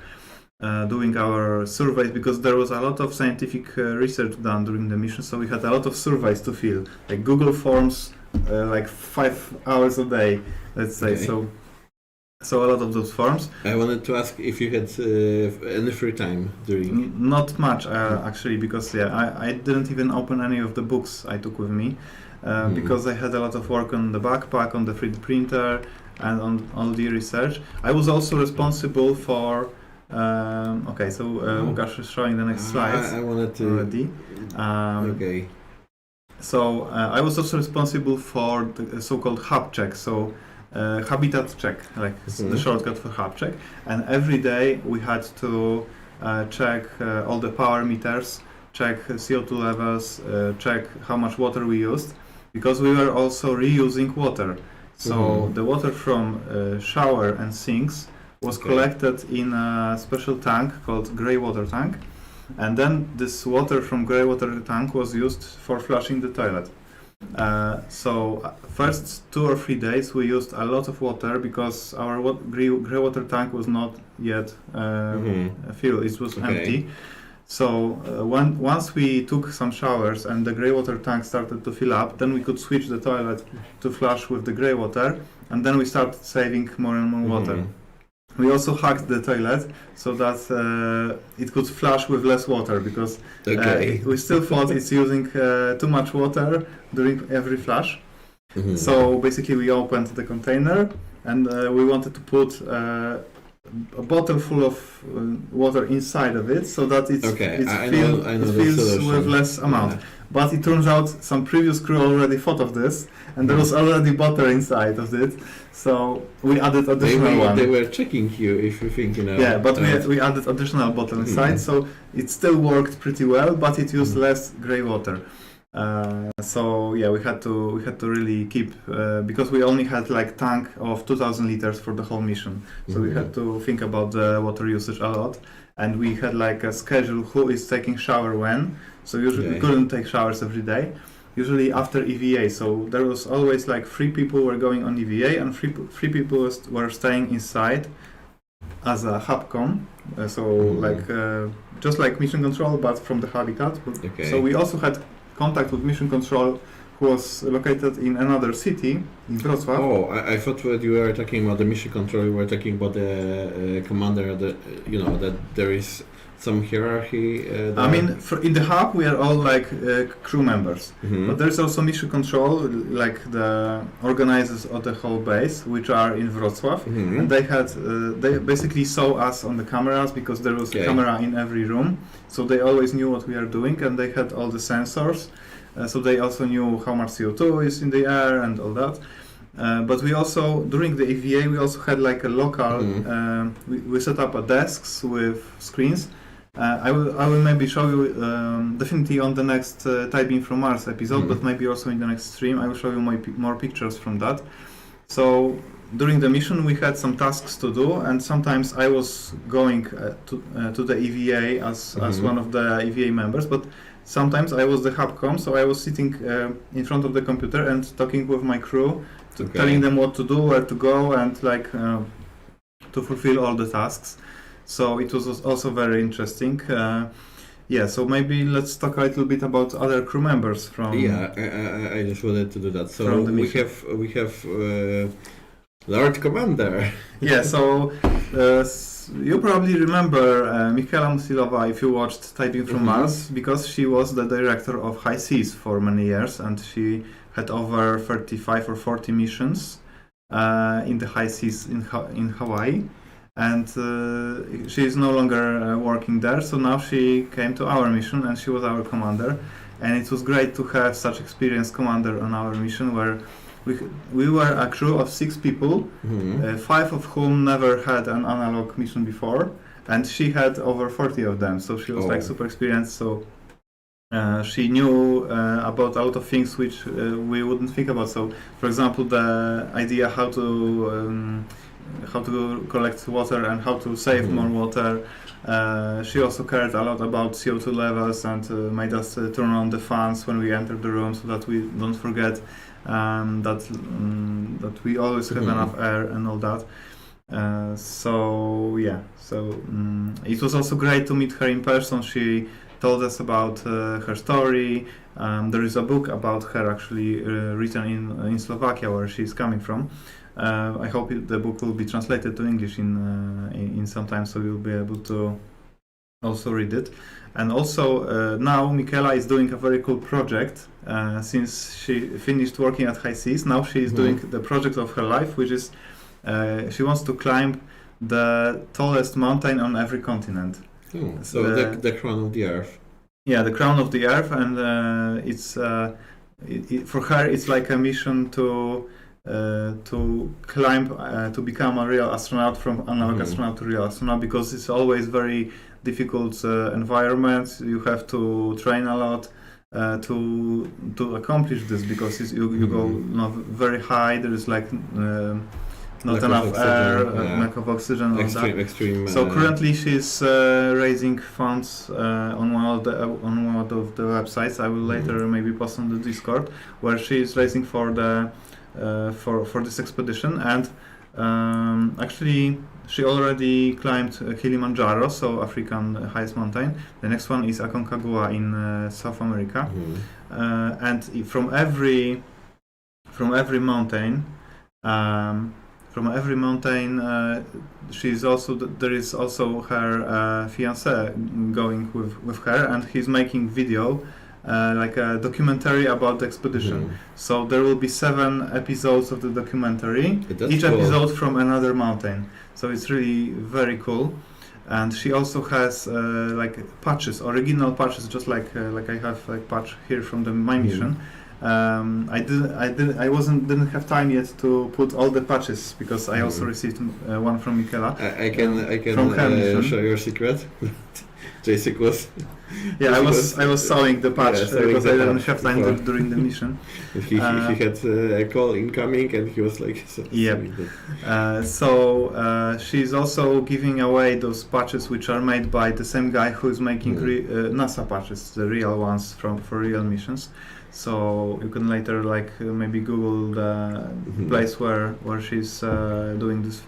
doing our surveys, because there was a lot of scientific research done during the mission. So we had a lot of surveys to fill, like Google Forms, like 5 hours a day, let's say. So a lot of those forms. I wanted to ask if you had any free time during. Not much actually, because I didn't even open any of the books I took with me because I had a lot of work on the backpack, on the 3D printer, and on all the research. I was also responsible for. Okay, so Łukasz is showing the next slides. I wanted to already. Okay. So I was also responsible for the so-called hub check. So. Habitat check, like the shortcut for hub check, and every day we had to check all the power meters, check CO2 levels, check how much water we used, because we were also reusing water. So the water from shower and sinks was collected in a special tank called grey water tank, and then this water from grey water tank was used for flushing the toilet. So first 2 or 3 days we used a lot of water because our grey water tank was not yet filled, it was empty. So once we took some showers and the grey water tank started to fill up, then we could switch the toilet to flush with the grey water, and then we started saving more and more water. We also hacked the toilet so that it could flush with less water, because we still thought it's using too much water during every flush. So basically we opened the container and we wanted to put a bottle full of water inside of it so that it fills with less amount. But it turns out some previous crew already thought of this, and there was already butter inside of it, so we added additional one. They were checking you, if you think, Yeah, but we added additional bottle inside, so it still worked pretty well, but it used less grey water. So yeah, we had to really keep because we only had like tank of 2,000 liters for the whole mission, so we had to think about the water usage a lot, and we had like a schedule who is taking shower when. So usually we couldn't take showers every day. Usually after EVA, so there was always like 3 people were going on EVA and 3 people were staying inside as a hubcom. Like just like mission control, but from the habitat. So we also had contact with mission control, who was located in another city, in Wrocław. Oh, I thought that you were talking about the mission control. You were talking about the commander. That there is some hierarchy? I mean, in the hub we are all like crew members, but there's also mission control, like the organizers of the whole base, which are in Wrocław, and they basically saw us on the cameras because there was a camera in every room, so they always knew what we are doing, and they had all the sensors, so they also knew how much CO2 is in the air and all that. But we also, during the EVA, we also had like a local. We set up a desks with screens. I will maybe show you definitely on the next Typing from Mars episode, but maybe also in the next stream I will show you more pictures from that. So during the mission we had some tasks to do, and sometimes I was going to the EVA as one of the EVA members, but sometimes I was the hubcom, so I was sitting in front of the computer and talking with my crew, telling them what to do, where to go, and like to fulfill all the tasks. So it was also very interesting. So maybe let's talk a little bit about other crew members from. Yeah, I just wanted to do that. So we have Lord Commander. Yeah, so you probably remember Michaela Musilova if you watched Typing from Mars, because she was the director of High Seas for many years, and she had over 35 or 40 missions in the high seas in Hawaii. And she is no longer working there, so now she came to our mission and she was our commander. And it was great to have such experienced commander on our mission, where we were a crew of 6 people, 5 of whom never had an analog mission before, and she had over 40 of them, so she was like super experienced. So she knew about a lot of things which we wouldn't think about. So, for example, the idea how to collect water and how to save more water. She also cared a lot about CO2 levels and made us turn on the fans when we enter the room, so that we don't forget that we always have enough air and all that. It was also great to meet her in person. She told us about her story. There is a book about her actually written in Slovakia, where she's coming from. I hope the book will be translated to English in some time, so you'll be able to also read it. And also now Michaela is doing a very cool project. Since she finished working at High Seas, now she is doing the project of her life, which is she wants to climb the tallest mountain on every continent. So the crown of the earth. Yeah, the crown of the earth, and it's for her it's like a mission to climb, to become a real astronaut, from analog astronaut to real astronaut, because it's always very difficult environment. You have to train a lot to accomplish this, because you go very high. There is like not enough air, lack of oxygen. Extreme. So currently she's raising funds on one of the websites. I will later maybe post on the Discord, where she is raising for the for this expedition. And actually she already climbed Kilimanjaro, so African highest mountain. The next one is Aconcagua in South America. And from every mountain, she's also there is also her fiancé going with her, and he's making video, like a documentary about the expedition. So there will be 7 episodes of the documentary, each episode from another mountain. So it's really very cool. And she also has like patches, original patches, just like I have like patch here from my mission. I didn't have time yet to put all the patches, because I also received one from Michaela. I can show your secret. Jacek was. Yeah, I was sewing the patch because I didn't have time during the mission. He had a call incoming, and he was like. So she's also giving away those patches, which are made by the same guy who's making NASA patches, the real ones for real missions. So you can later maybe Google the place where she's doing this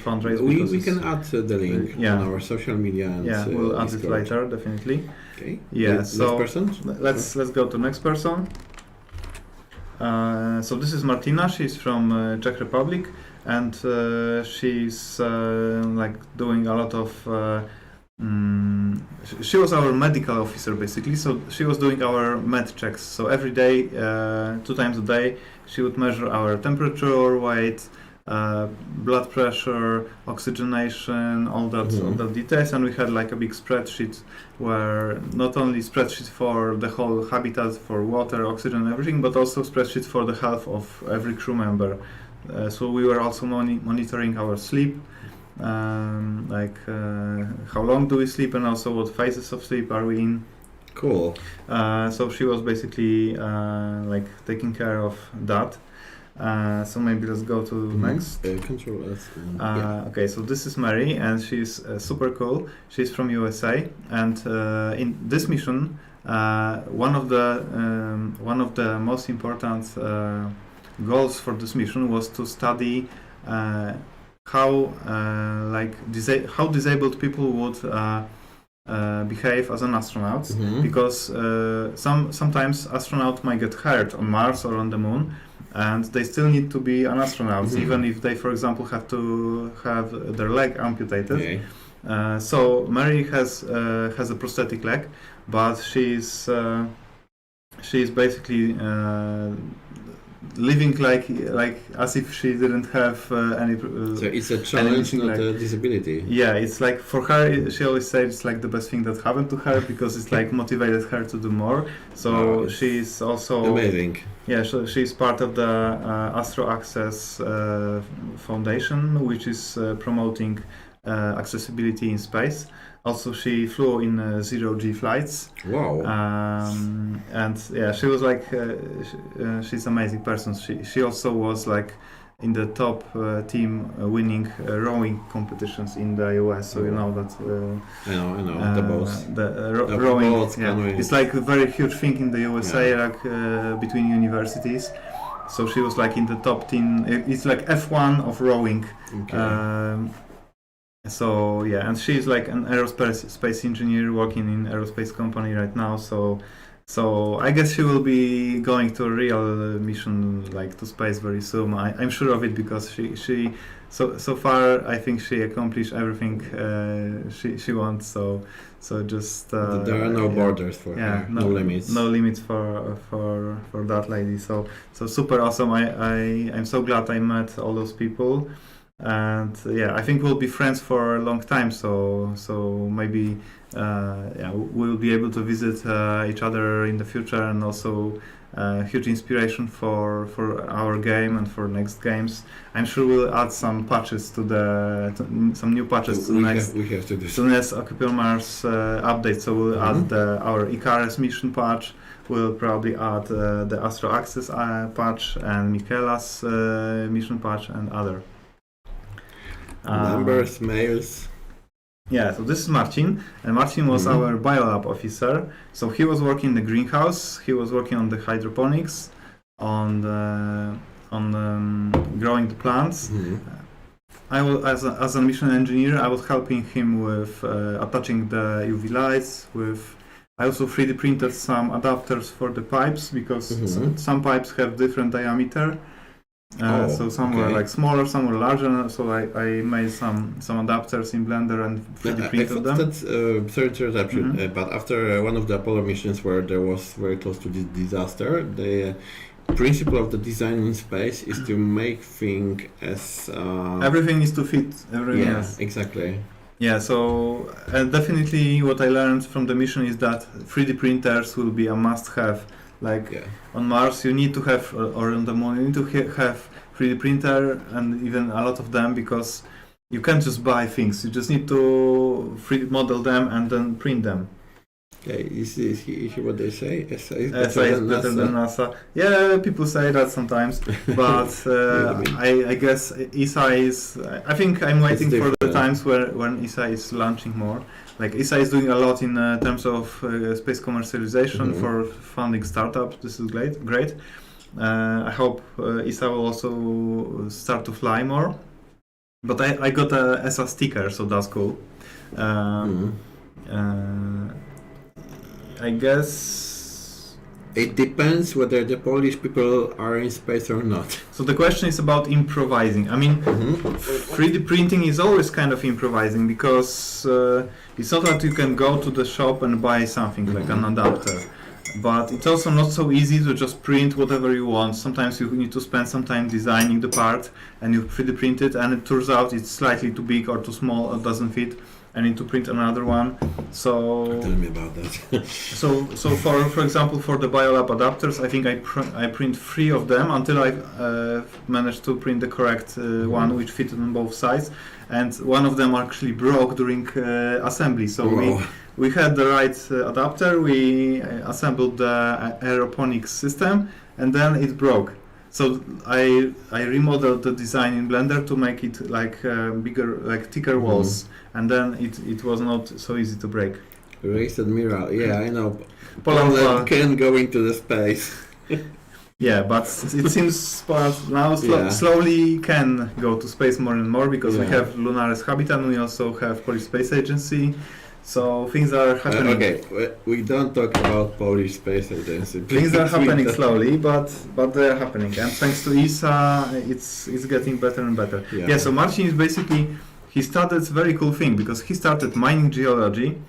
fundraiser. We can add the link on our social media. And, we'll add Discord. it later, definitely. Okay. Yeah. So next person. Let's go to next person. So this is Martina. She's from Czech Republic, and she's doing a lot of she was our medical officer basically, so she was doing our med checks. So every day, 2 times a day, she would measure our temperature, weight, blood pressure, oxygenation, all that details, and we had like a big spreadsheet where not only spreadsheet for the whole habitat for water, oxygen, and everything, but also spreadsheet for the health of every crew member. So we were also monitoring our sleep, how long do we sleep, and also what phases of sleep are we in. Cool. So she was basically taking care of that. So maybe let's go to next. Control S. Okay, so this is Mary, and she's super cool. She's from USA, and in this mission, one of the most important goals for this mission was to study how disabled people would behave as an astronaut, because sometimes astronauts might get hurt on Mars or on the Moon, and they still need to be an astronaut, even if they, for example, have to have their leg amputated. Okay. So Mary has a prosthetic leg, but she's basically living like as if she didn't have any. So it's a challenge, not a disability. Yeah, it's like for her. She always said it's like the best thing that happened to her, because it's like motivated her to do more. So she's also amazing. Yeah, so she's part of the Astro Access Foundation, which is promoting accessibility in space. Also, she flew in zero-G flights. Wow. And yeah, she was like, she's an amazing person. She also was like in the top team winning rowing competitions in the US. So you know that. I know the boats. The The rowing. boats Yeah, canoeing. it's like a very huge thing in the USA, like between universities. So she was like in the top 10. It's like F1 of rowing. Okay. So yeah, and she's like an aerospace engineer working in aerospace company right now. So I guess she will be going to a real mission, like to space, very soon. I'm sure of it, because she so far I think she accomplished everything she wants. So just there are no borders for her, no limits. No limits for that lady. So super awesome. I'm so glad I met all those people. And yeah, I think we'll be friends for a long time. So maybe we'll be able to visit each other in the future, and also huge inspiration for our game and for next games. I'm sure we'll add some patches to some new patches to the next. We have to do so next Occupy Mars update. So we'll add our Icarus mission patch. We'll probably add the Astro Access patch, and Michaela's mission patch, and other. Numbers, mails. Yeah, so this is Marcin, and Marcin was our biolab officer. So he was working in the greenhouse. He was working on the hydroponics, on growing the plants. I will, as a mission engineer, I was helping him with attaching the UV lights. I also 3D printed some adapters for the pipes, because some pipes have different diameter. So some were like smaller, some were larger. So I made some adapters in Blender and 3D printed them. That's third interruption. But after one of the Apollo missions where there was very close to this disaster, the principle of the design in space is to make things as everything needs to fit everything else. Exactly. Yeah, so definitely what I learned from the mission is that 3D printers will be a must-have. On Mars, you need to have, or on the Moon, you need to have 3D printer, and even a lot of them, because you can't just buy things. You just need to 3D model them and then print them. Okay, is what they say? ESA is better than NASA. Yeah, people say that sometimes, but I guess ESA is. I think I'm waiting for the times when ESA is launching more. Like ESA is doing a lot in terms of space commercialization for funding startups. This is great. I hope ESA will also start to fly more. But I got a ESA sticker, so that's cool. I guess It depends whether the Polish people are in space or not. So the question is about improvising. I mean, 3D printing is always kind of improvising because it's not that you can go to the shop and buy something like an adapter. But it's also not so easy to just print whatever you want. Sometimes you need to spend some time designing the part and you 3D print it and it turns out it's slightly too big or too small or doesn't fit. I need to print another one. So Tell me about that. so for example, for the BioLab adapters, I think I print 3 of them until I managed to print the correct one which fitted on both sides, and one of them actually broke during assembly. So we had the right adapter, we assembled the aeroponics system, and then it broke. So I remodeled the design in Blender to make it like bigger, like thicker walls, and then it was not so easy to break. Race Admiral, yeah, I know. Poland can go into the space. Yeah, but it seems now slowly can go to space more and more because we have LunAres Habitat, and we also have Polish Space Agency. So things are happening. Okay, we don't talk about Polish Space Agency. Things are happening slowly, but they are happening, and thanks to ESA, it's getting better and better. Yeah. So Marcin is basically, he started a very cool thing because he started mining geology,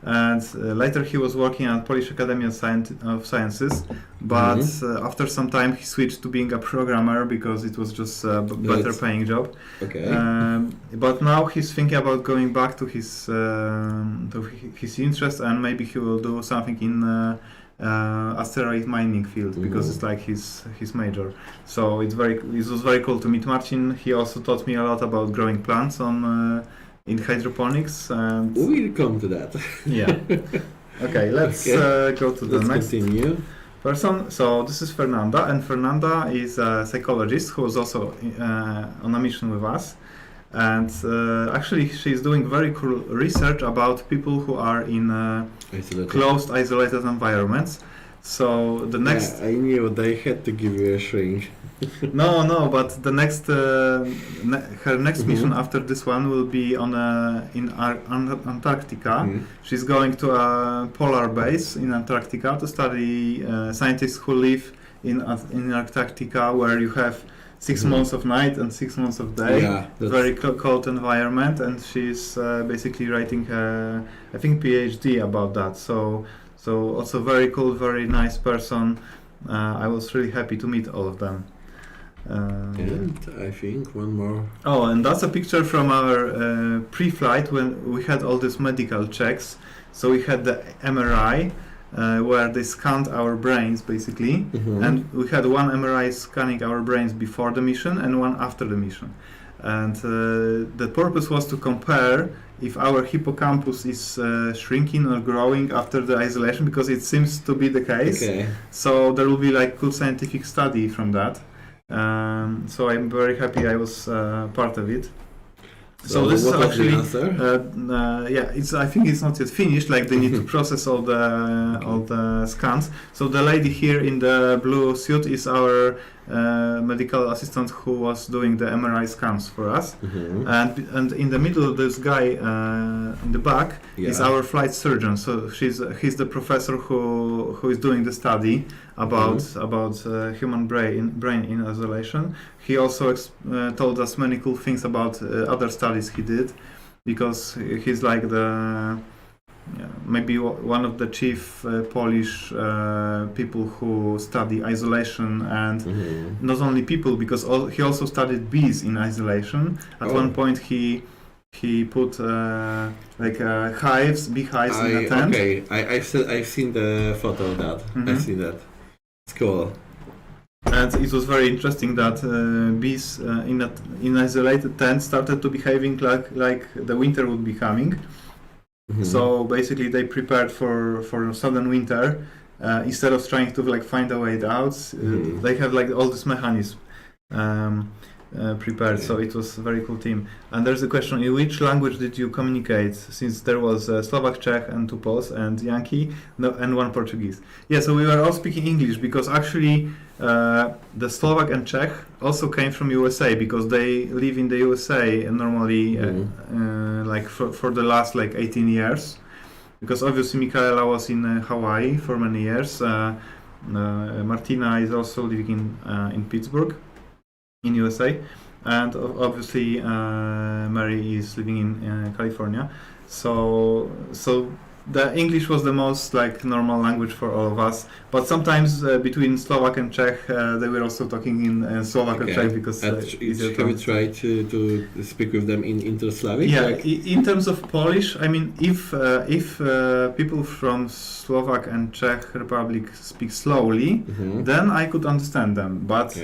and later he was working at Polish Academy of Sciences, but after some time he switched to being a programmer because it was just a better paying job. Okay. But now he's thinking about going back to his interest, and maybe he will do something in asteroid mining field because it's like his major. So it was very cool to meet Marcin. He also taught me a lot about growing plants in hydroponics, and we'll come to that. Yeah. Okay, let's go to the next person. So this is Fernanda, and Fernanda is a psychologist who was also on a mission with us, and actually she's doing very cool research about people who are in closed, isolated environments. So the next... Yeah, I knew they had to give you a shrink. No, but the next her next mission after this one will be in Antarctica. She's going to a polar base in Antarctica to study scientists who live in Antarctica, where you have 6 months of night and 6 months of day. Yeah, very cold environment, and she's basically writing I think PhD about that. So also very cool, very nice person. I was really happy to meet all of them. And I think one more. Oh, and that's a picture from our pre-flight when we had all these medical checks. So we had the MRI where they scanned our brains basically, and we had one MRI scanning our brains before the mission and one after the mission. And the purpose was to compare if our hippocampus is shrinking or growing after the isolation, because it seems to be the case. Okay. So there will be like cool scientific study from that. So I'm very happy I was part of it. So this is actually, I think it's not yet finished. Like they need to process all the scans. So the lady here in the blue suit is our medical assistant who was doing the MRI scans for us. And in the middle, this guy in the back is our flight surgeon. So he's the professor who is doing the study about human brain in isolation. He also told us many cool things about other studies he did, because he's like maybe one of the chief Polish people who study isolation, and not only people, because he also studied bees in isolation. At one point he put hives, bee hives in a tent. Okay, I've seen the photo of that. I've seen that. It's cool. And it was very interesting that bees in isolated tent started to behaving like the winter would be coming. So basically they prepared for sudden winter instead of trying to find a way out. They have all this mechanism prepared. So it was a very cool team. And there's a question: in which language did you communicate? Since there was Slovak, Czech, and 2 Poles, and Yankee, and 1 Portuguese. Yeah, so we were all speaking English, because actually the Slovak and Czech also came from USA, because they live in the USA normally for the last 18 years. Because obviously Michaela was in Hawaii for many years. Martina is also living in Pittsburgh, in USA, and obviously Mary is living in California. So the English was the most like normal language for all of us. But sometimes between Slovak and Czech, they were also talking in Slovak and Czech because have you tried to speak with them in Inter-Slavic? Yeah, like? In terms of Polish, I mean, if people from Slovak and Czech Republic speak slowly, then I could understand them. But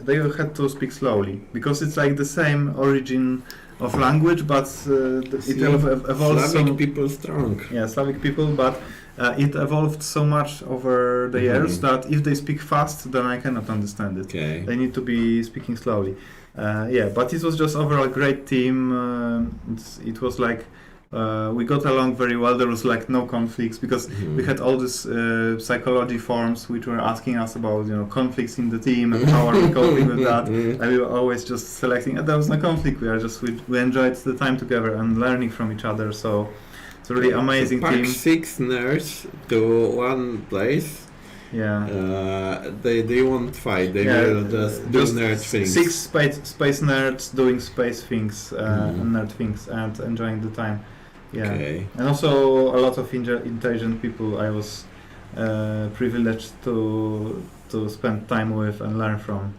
they had to speak slowly because it's like the same origin of language, but it evolved. Slavic people strong. Yeah, Slavic people, but it evolved so much over the years that if they speak fast, then I cannot understand it. Okay. They need to be speaking slowly. But it was just overall a great team. It was like we got along very well. There was like no conflicts because we had all these psychology forms which were asking us about conflicts in the team and how are we coping with that. And we were always just selecting. And there was no conflict. We enjoyed the time together and learning from each other. So it's a really amazing Pack team. 6 nerds to one place. Yeah. They won't fight. They will just do nerd things. 6 space nerds doing space things and nerd things and enjoying the time. Yeah. Okay. And also a lot of intelligent people I was privileged to spend time with and learn from.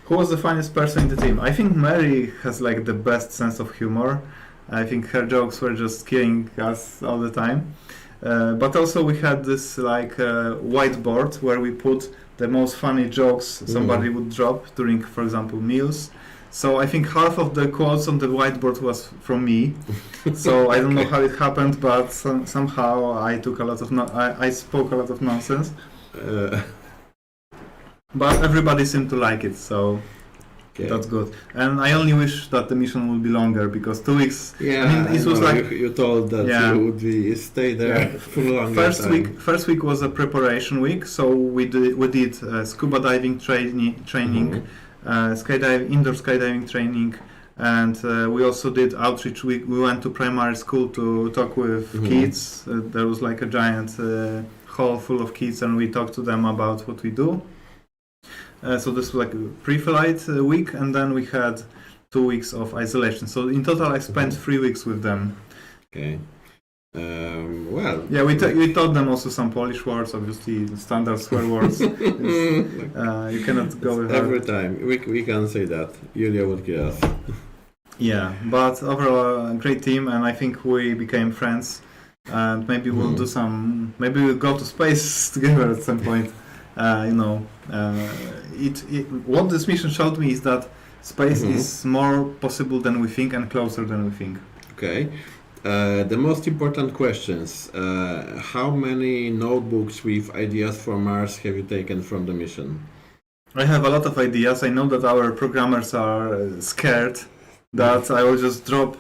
Who was the funniest person in the team? I think Mary has like the best sense of humor. I think her jokes were just killing us all the time. But also we had this like whiteboard where we put the most funny jokes somebody would drop during, for example, meals. So I think half of the quotes on the whiteboard was from me. So I don't know how it happened, but somehow I took a lot of I spoke a lot of nonsense. But everybody seemed to like it, so that's good. And I only wish that the mission would be longer because 2 weeks. Yeah, I mean, it was like you told that you would stay there for longer time. First week was a preparation week, so we did scuba diving training, indoor skydiving training, and we also did outreach week. We went to primary school to talk with kids. There was like a giant hall full of kids, and we talked to them about what we do. So this was like a pre-flight week, and then we had 2 weeks of isolation. So in total, I spent 3 weeks with them. Okay. Well. Yeah, we taught them also some Polish words, obviously the standard swear words. You cannot go with every time. We can say that. Julia would kill us. Yeah, but overall, a great team, and I think we became friends. And maybe we'll do some. Maybe we'll go to space together at some point. What this mission showed me is that space is more possible than we think and closer than we think. Okay. The most important questions. How many notebooks with ideas for Mars have you taken from the mission? I have a lot of ideas. I know that our programmers are scared that I will just drop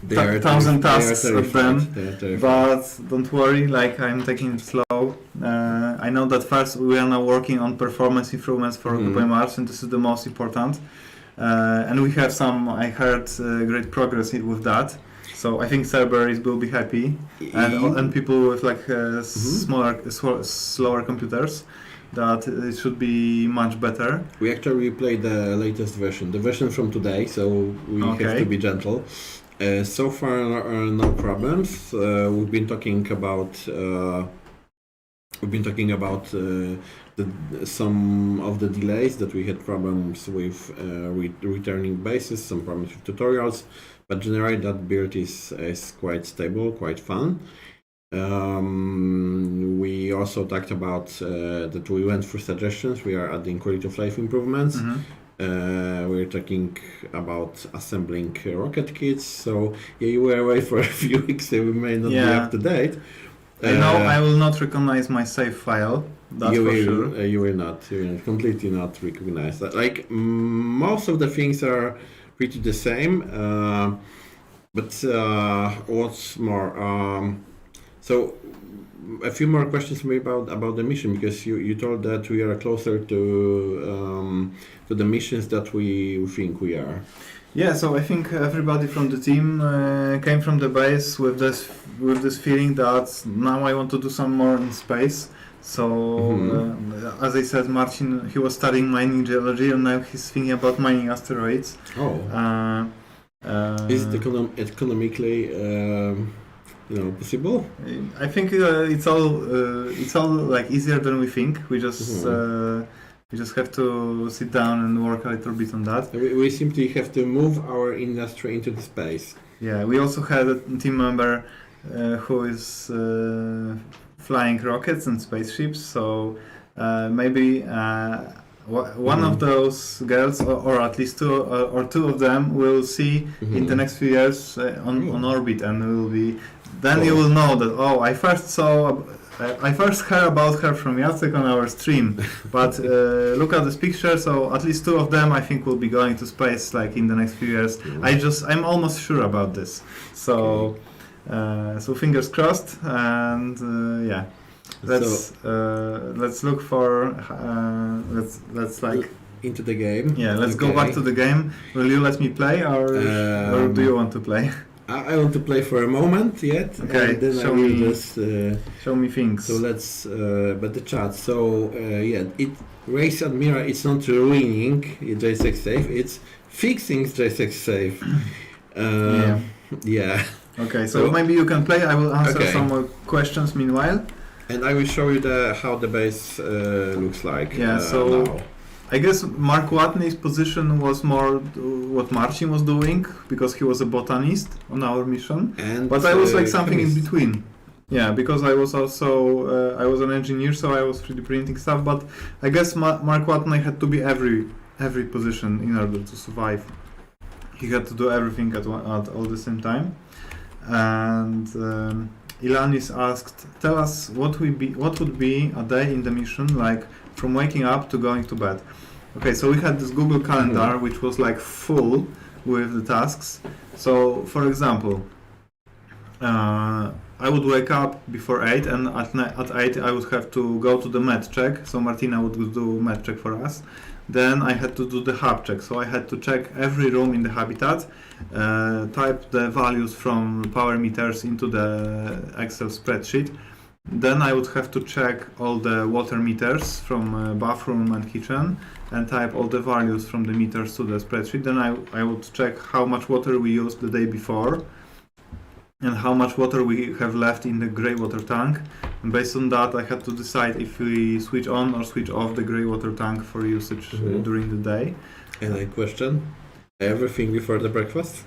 1,000 tasks of them, but don't worry, like I'm taking it slow. I know that first we are now working on performance improvements for Occupy Mars, and this is the most important. And we have some, I heard, great progress with that. So I think Cerberus will be happy, and people with like slower computers, that it should be much better. We actually played the latest version, the version from today, so we have to be gentle. So far, no problems. We've been talking about some of the delays that we had problems with returning bases, some problems with tutorials, but generally that build is quite stable, quite fun. We also talked about that we went through suggestions. We are adding quality of life improvements. We're talking about assembling rocket kits. So you were away for a few weeks, so we may not be up to date. I will not recognize my save file. That's for sure. You will not completely not recognize that. Like most of the things are pretty the same, but what's more? So a few more questions maybe about the mission, because you told that we are closer to the missions that we think we are. Yeah, so I think everybody from the team came from the base with this feeling that now I want to do some more in space. So, Mm-hmm. as I said, Marcin, he was studying mining geology, and now he's thinking about mining asteroids. Oh. Is it economically, possible? I think it's all like easier than we think. We just have to sit down and work a little bit on that. We simply have to move our industry into the space. Yeah, we also had a team member who is flying rockets and spaceships. So maybe one of those girls, or at least two of them, will see in the next few years on orbit, and will be. Then you will know that I first heard about her from Jacek on our stream, but look at this picture. So at least two of them, I think, will be going to space like in the next few years. I'm almost sure about this. So so fingers crossed, and yeah, let's look for let's like into the game. Yeah, let's go back to the game. Will you let me play, or do you want to play? I want to play for a moment yet. Okay, and then show me things. So let's but the chat. So Race Admiral, it's not ruining JSX safe, it's fixing JSX safe. Yeah. Okay, so maybe you can play. I will answer some more questions meanwhile. And I will show you how the base looks like. Yeah. So now. I guess Mark Watney's position was more what Marcin was doing, because he was a botanist on our mission. But I was like something in between. Yeah, because I was also I was an engineer, so I was 3D printing stuff. But I guess Mark Watney had to be every position in order to survive. He had to do everything at all the same time. And Ilanis asked, "Tell us what would be a day in the mission like, from waking up to going to bed." Okay, so we had this Google Calendar, which was like full with the tasks. So, for example, I would wake up before 8, and at 8 I would have to go to the med check. So Martina would do med check for us. Then I had to do the hub check. So I had to check every room in the habitat, type the values from power meters into the Excel spreadsheet. Then I would have to check all the water meters from bathroom and kitchen, and type all the values from the meters to the spreadsheet. Then I would check how much water we used the day before, and how much water we have left in the grey water tank. And based on that, I had to decide if we switch on or switch off the grey water tank for usage during the day. And I question, everything before the breakfast?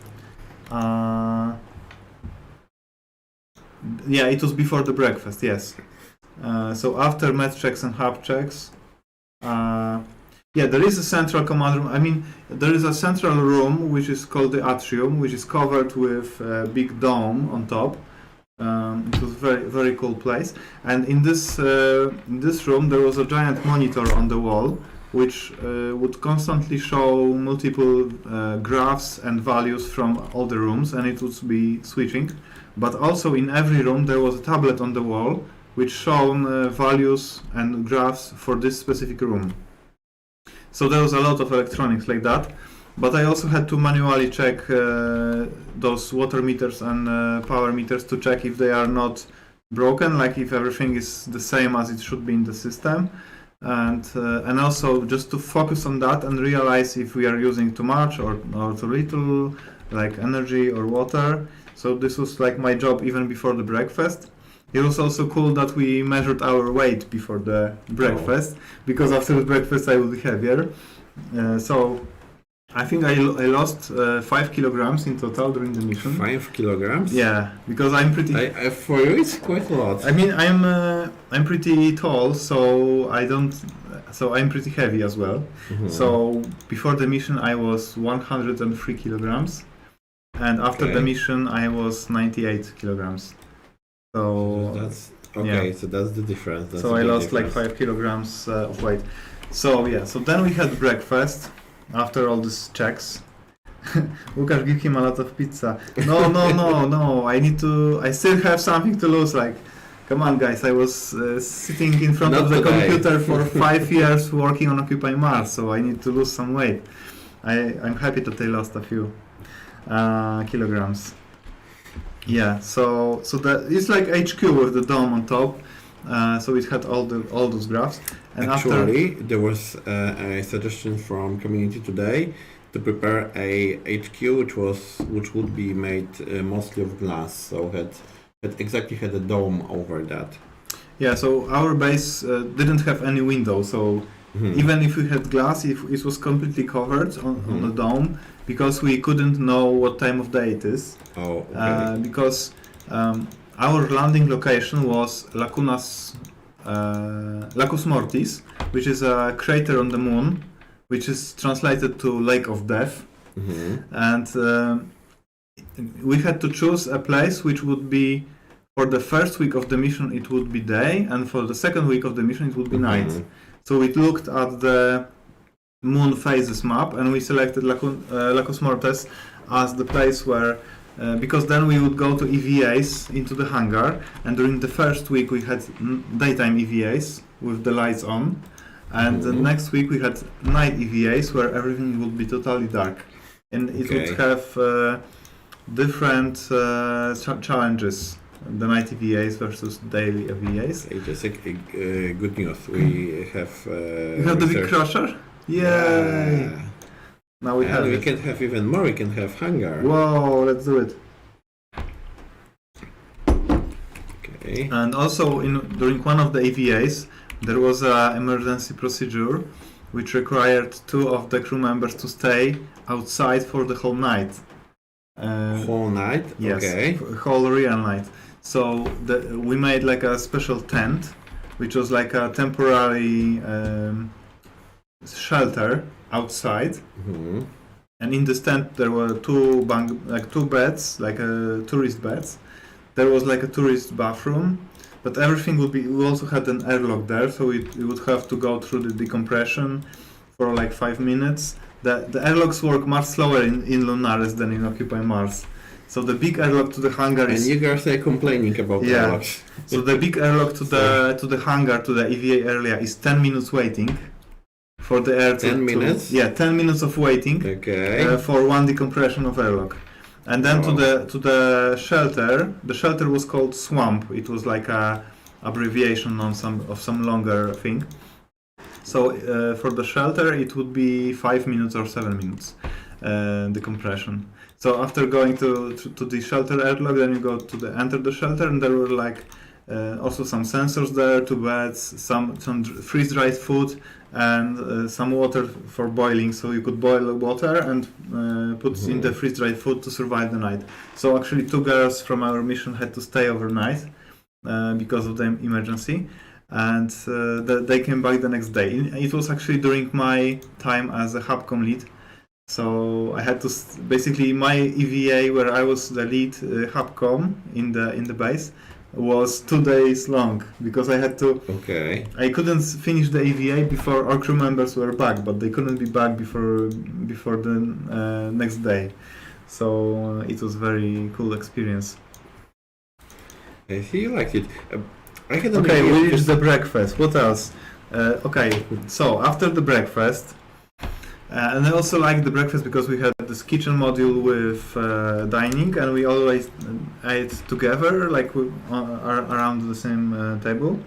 Yeah, it was before the breakfast, yes. So after med checks and hub checks, there is a central command room. I mean, there is a central room which is called the atrium, which is covered with a big dome on top. It was a very, very cool place. And in this room, there was a giant monitor on the wall, which would constantly show multiple graphs and values from all the rooms, and it would be switching. But also in every room there was a tablet on the wall which shown values and graphs for this specific room. So there was a lot of electronics like that. But I also had to manually check those water meters and power meters to check if they are not broken, like if everything is the same as it should be in the system. And also just to focus on that and realize if we are using too much or too little, like energy or water. So this was like my job even before the breakfast. It was also cool that we measured our weight before the breakfast, because after the breakfast I will be heavier. So I think I lost 5 kilograms in total during the mission. 5 kilograms? Yeah, because I'm pretty. For you, it's quite a lot. I mean, I'm pretty tall, so I'm pretty heavy as well. So before the mission, I was 103 kilograms, and after the mission, I was 98 kilograms. So that's okay. Yeah. So that's the difference. That's so I lost like 5 kilograms of weight. So yeah. So then we had breakfast. After all these checks, Łukasz, give him a lot of pizza. No. I still have something to lose. Like, come on, guys. I was sitting in front of the computer for 5 years working on Occupy Mars, so I need to lose some weight. I'm happy that I lost a few kilograms. Yeah. So that it's like HQ with the dome on top. so it had all those graphs. And actually, there was a suggestion from community today to prepare a HQ which would be made mostly of glass, so had a dome over that. Yeah, so our base didn't have any window, so even if we had glass, it was completely covered on the dome, because we couldn't know what time of day it is. Oh, okay. Because our landing location was Lacus Mortis, which is a crater on the moon, which is translated to Lake of Death. And we had to choose a place which would be, for the first week of the mission it would be day, and for the second week of the mission it would be night. So we looked at the moon phases map and we selected Lacus Mortis as the place where, because then we would go to EVAs into the hangar, and during the first week we had daytime EVAs with the lights on, and the next week we had night EVAs where everything would be totally dark, and it would have different challenges, the night EVAs versus daily EVAs. Just good news. We have. You have the big crusher? Yay! Yeah. Now we have. We can have even more. We can have hangar. Whoa! Let's do it. Okay. And also, during one of the EVAs, there was an emergency procedure which required 2 of the crew members to stay outside for the whole night. Whole night? Yes, okay. Whole real night. So we made like a special tent, which was like a temporary shelter outside. And in this tent there were 2 beds, like tourist beds. There was like a tourist bathroom, but everything would be. We also had an airlock there, so we would have to go through the decompression for like 5 minutes. The airlocks work much slower in LunAres than in Occupy Mars. So the big airlock to the hangar is. And you guys are complaining about airlocks. So the big airlock to the hangar, to the EVA area, is 10 minutes waiting for the air to. 10 minutes? 10 minutes of waiting. Okay. For one decompression of airlock. And then to the shelter. The shelter was called Swamp. It was like a abbreviation of some longer thing. So for the shelter, it would be 5 minutes or 7 minutes decompression. So after going to the shelter airlock, then you go to enter the shelter, and there were like also some sensors there, 2 beds, some freeze-dried food, and some water for boiling, so you could boil the water and put in the freeze-dried food to survive the night. So actually 2 girls from our mission had to stay overnight because of the emergency, and they came back the next day. It was actually during my time as a Hubcom lead, so I had to basically my EVA, where I was the lead Hubcom in the base, was 2 days long, because I had to. Okay. I couldn't finish the EVA before our crew members were back, but they couldn't be back before the next day. So it was very cool experience. I see you liked it. Okay, we reached the breakfast. What else? Okay, so after the breakfast, and I also liked the breakfast because we had this kitchen module with dining, and we always ate together, like around the same table.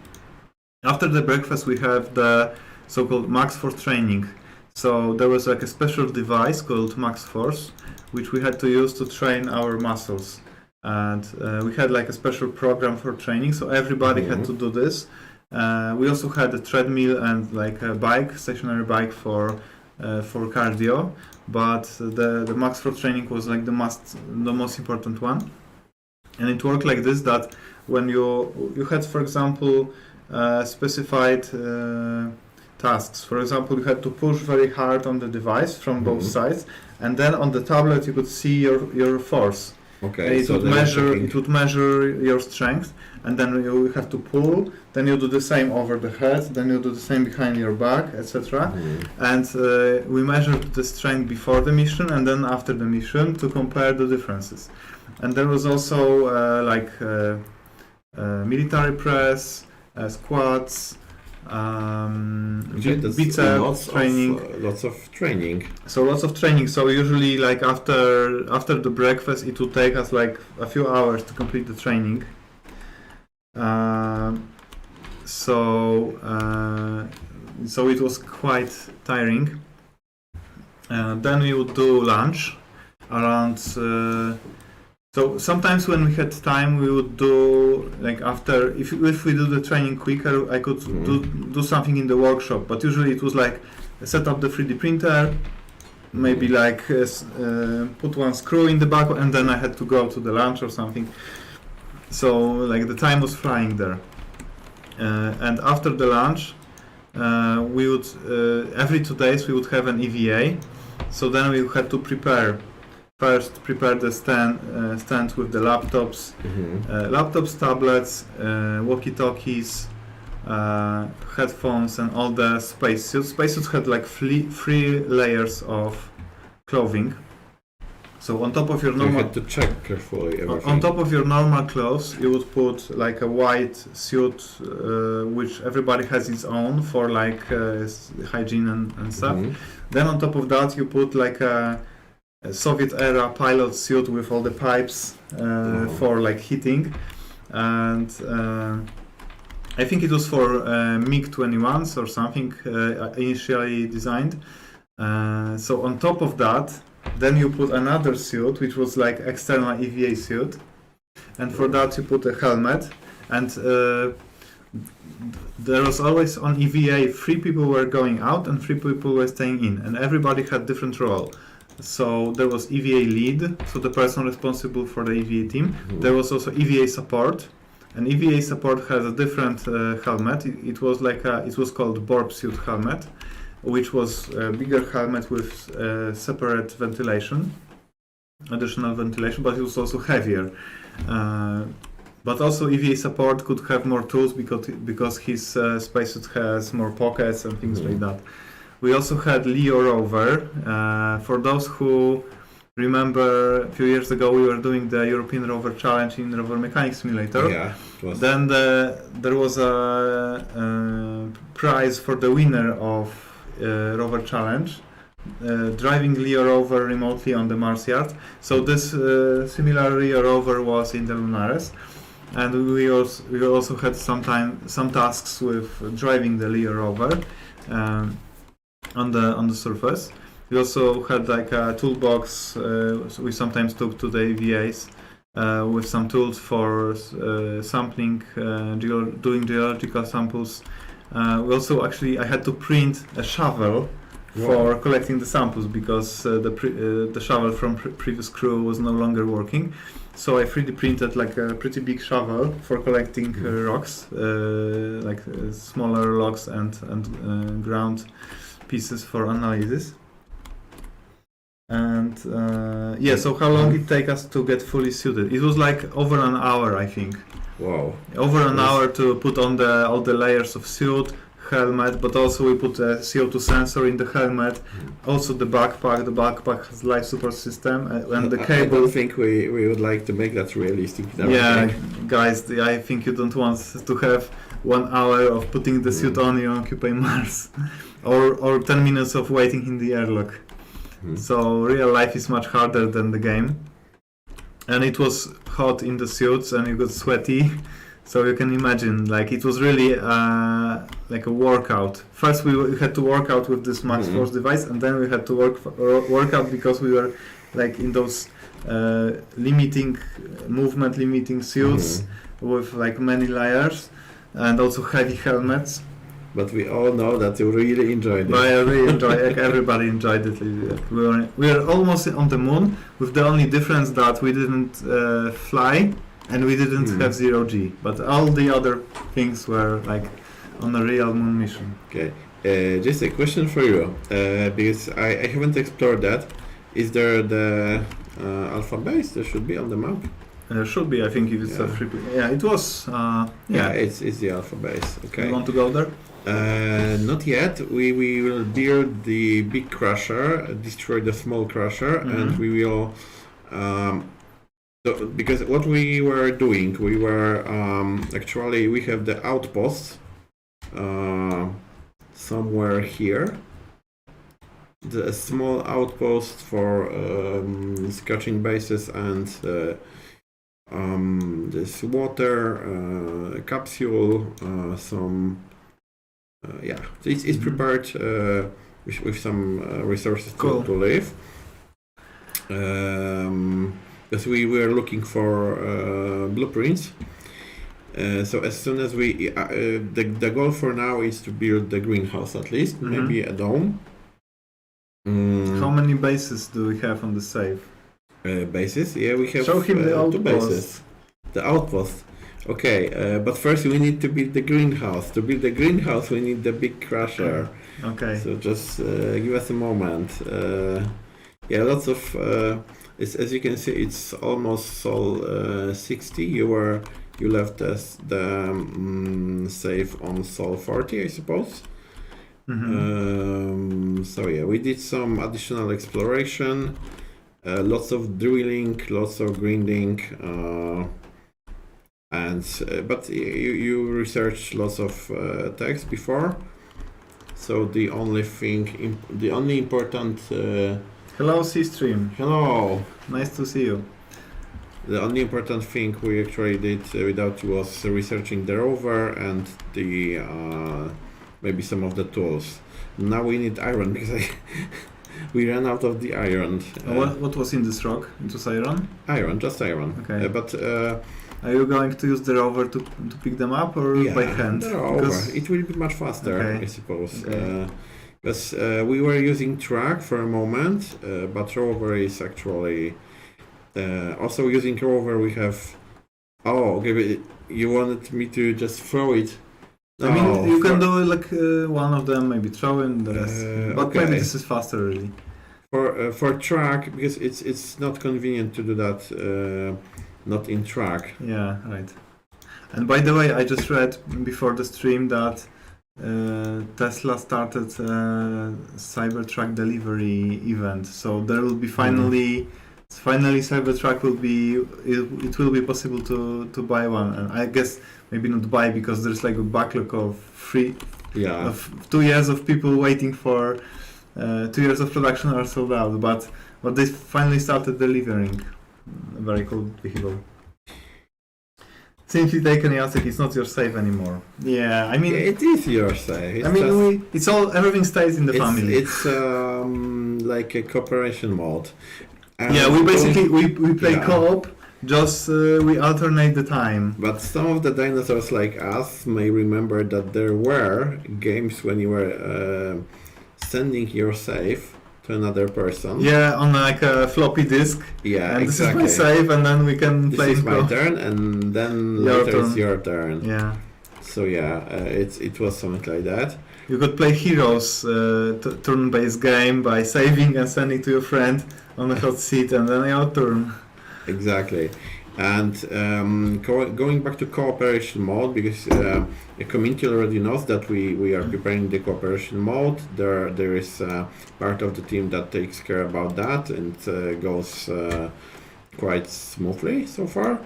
After the breakfast, we have the so-called Max Force training. So there was like a special device called Max Force, which we had to use to train our muscles. And we had like a special program for training, so everybody had to do this. We also had a treadmill and like a bike, stationary bike for cardio, but the Max Force training was like the most important one. And it worked like this, that when you had, for example, specified tasks. For example, you had to push very hard on the device from both sides, and then on the tablet you could see your force. Okay, it would measure your strength, and then you have to pull. Then you do the same over the head. Then you do the same behind your back, etc. And we measured the strength before the mission and then after the mission to compare the differences. And there was also military press, squats, biceps training. Lots of training. So lots of training. So usually, like after the breakfast, it would take us like a few hours to complete the training. so it was quite tiring. Then we would do lunch around. So sometimes when we had time, we would do like after if we do the training quicker, I could do something in the workshop. But usually it was like set up the 3D printer, maybe like put one screw in the back, and then I had to go to the lunch or something. So like the time was flying there. And after the lunch, we would every 2 days we would have an EVA. So then we had to prepare the stand with the laptops, tablets, walkie-talkies, headphones, and all the spacesuits. Spacesuits had like three layers of clothing. So on top of your normal, you had to check carefully everything. On top of your normal clothes, you would put like a white suit, which everybody has its own for like hygiene and stuff. Then on top of that, you put like a Soviet era pilot suit with all the pipes for like heating, and I think it was for MiG-21s or something initially designed. So on top of that, then you put another suit which was like external EVA suit, and for that you put a helmet, and there was always on EVA 3 people were going out and 3 people were staying in, and everybody had different role. So there was EVA lead, so the person responsible for the EVA team. There was also EVA support, and EVA support has a different helmet. It was called Borb suit helmet, which was a bigger helmet with separate ventilation, additional ventilation, but it was also heavier. But also EVA support could have more tools because his spacesuit has more pockets and things like that. We also had Leo rover. For those who remember, a few years ago we were doing the European Rover Challenge in Rover Mechanic Simulator. Yeah, it was. Then there was a prize for the winner of Rover Challenge, driving Leo rover remotely on the Mars yard. So this similar Leo rover was in the LunAres, and we also had some tasks with driving the Leo rover on the surface. We also had like a toolbox we sometimes took to the EVAs with some tools for sampling, doing geological samples. We also I had to print a shovel for collecting the samples because the shovel from previous crew was no longer working. So I 3D printed like a pretty big shovel for collecting rocks, like smaller logs and ground pieces for analysis. And so how long it take us to get fully suited? It was like over an hour, I think. Wow. Over an hour to put on all the layers of suit, helmet, but also we put a CO2 sensor in the helmet. Also the backpack has life support system and the cable. I don't think we would like to make that realistic. Guys, I think you don't want to have 1 hour of putting the suit on you occupy Mars, or 10 minutes of waiting in the airlock. So real life is much harder than the game. And it was hot in the suits and you got sweaty, so you can imagine, like it was really like a workout. First we had to work out with this Max Force device, and then we had to work out because we were like in those movement limiting suits with like many layers and also heavy helmets. But we all know that you really enjoyed it. I really enjoyed it. Everybody enjoyed it. We were almost on the moon, with the only difference that we didn't fly and we didn't have 0G. But all the other things were like on a real moon mission. Okay. Just a question for you, because I haven't explored that. Is there the alpha base that should be on the map? Should be, I think, if it's a free. Yeah, it was. It's the alpha base. Okay. You want to go there? Not yet. We will build the big crusher, destroy the small crusher, and we will. Because what we were doing, we were actually we have the outpost somewhere here. The small outpost for scratching bases and There's water, capsule, some. It's prepared with some resources Cool. to live. Because we were looking for blueprints. So as soon as we, the goal for now is to build the greenhouse at least, maybe a dome. How many bases do we have on the save? Bases? Yeah, we have Show him the 2 outpost. bases. The outpost. Okay, but first we need to build the greenhouse. To build the greenhouse, we need the big crusher. Okay. So just give us a moment. Lots of. As you can see, it's almost Sol 60. You left us the save on Sol 40, I suppose. So yeah, we did some additional exploration, lots of drilling, lots of grinding, but you researched lots of text before. So the only important. Hello, C-Stream. Hello. Nice to see you. The only important thing we actually did without you was researching the rover and the maybe some of the tools. Now we need iron because we ran out of the iron. What was in this rock? It was iron? Iron, just iron. Okay. But are you going to use the rover to pick them up or by hand? The rover. It will be much faster, Okay. I suppose. Okay. Because we were using track for a moment, but rover is actually also using rover. We have. Oh, okay. You wanted me to just throw it. I mean, you can do like one of them, maybe throw in the rest. But okay. maybe this is faster, really. For track, because it's not convenient to do that. Not in track. Yeah, right. And by the way, I just read before the stream that Tesla started Cybertruck delivery event, so there will be finally Cybertruck will be it will be possible to buy one, and I guess maybe not buy because there's like a backlog of 2 years of people waiting for 2 years of production are sold out, but they finally started delivering a very cool vehicle. Simply taken, Jacek, it's not your save anymore. Yeah, I mean... it is your save. It's everything stays in the family. It's like a cooperation mode. We basically, we play co-op, just we alternate the time. But some of the dinosaurs like us may remember that there were games when you were sending your save to another person. Yeah, on like a floppy disk. Yeah, and exactly. This is my save, and then we can play. This is my turn, and then later it's your turn. Yeah. So it was something like that. You could play Heroes turn-based game by saving and sending to your friend on a hot seat, and then your turn. Exactly. And going back to cooperation mode, because the community already knows that we are preparing the cooperation mode. There is part of the team that takes care about that, and goes quite smoothly so far.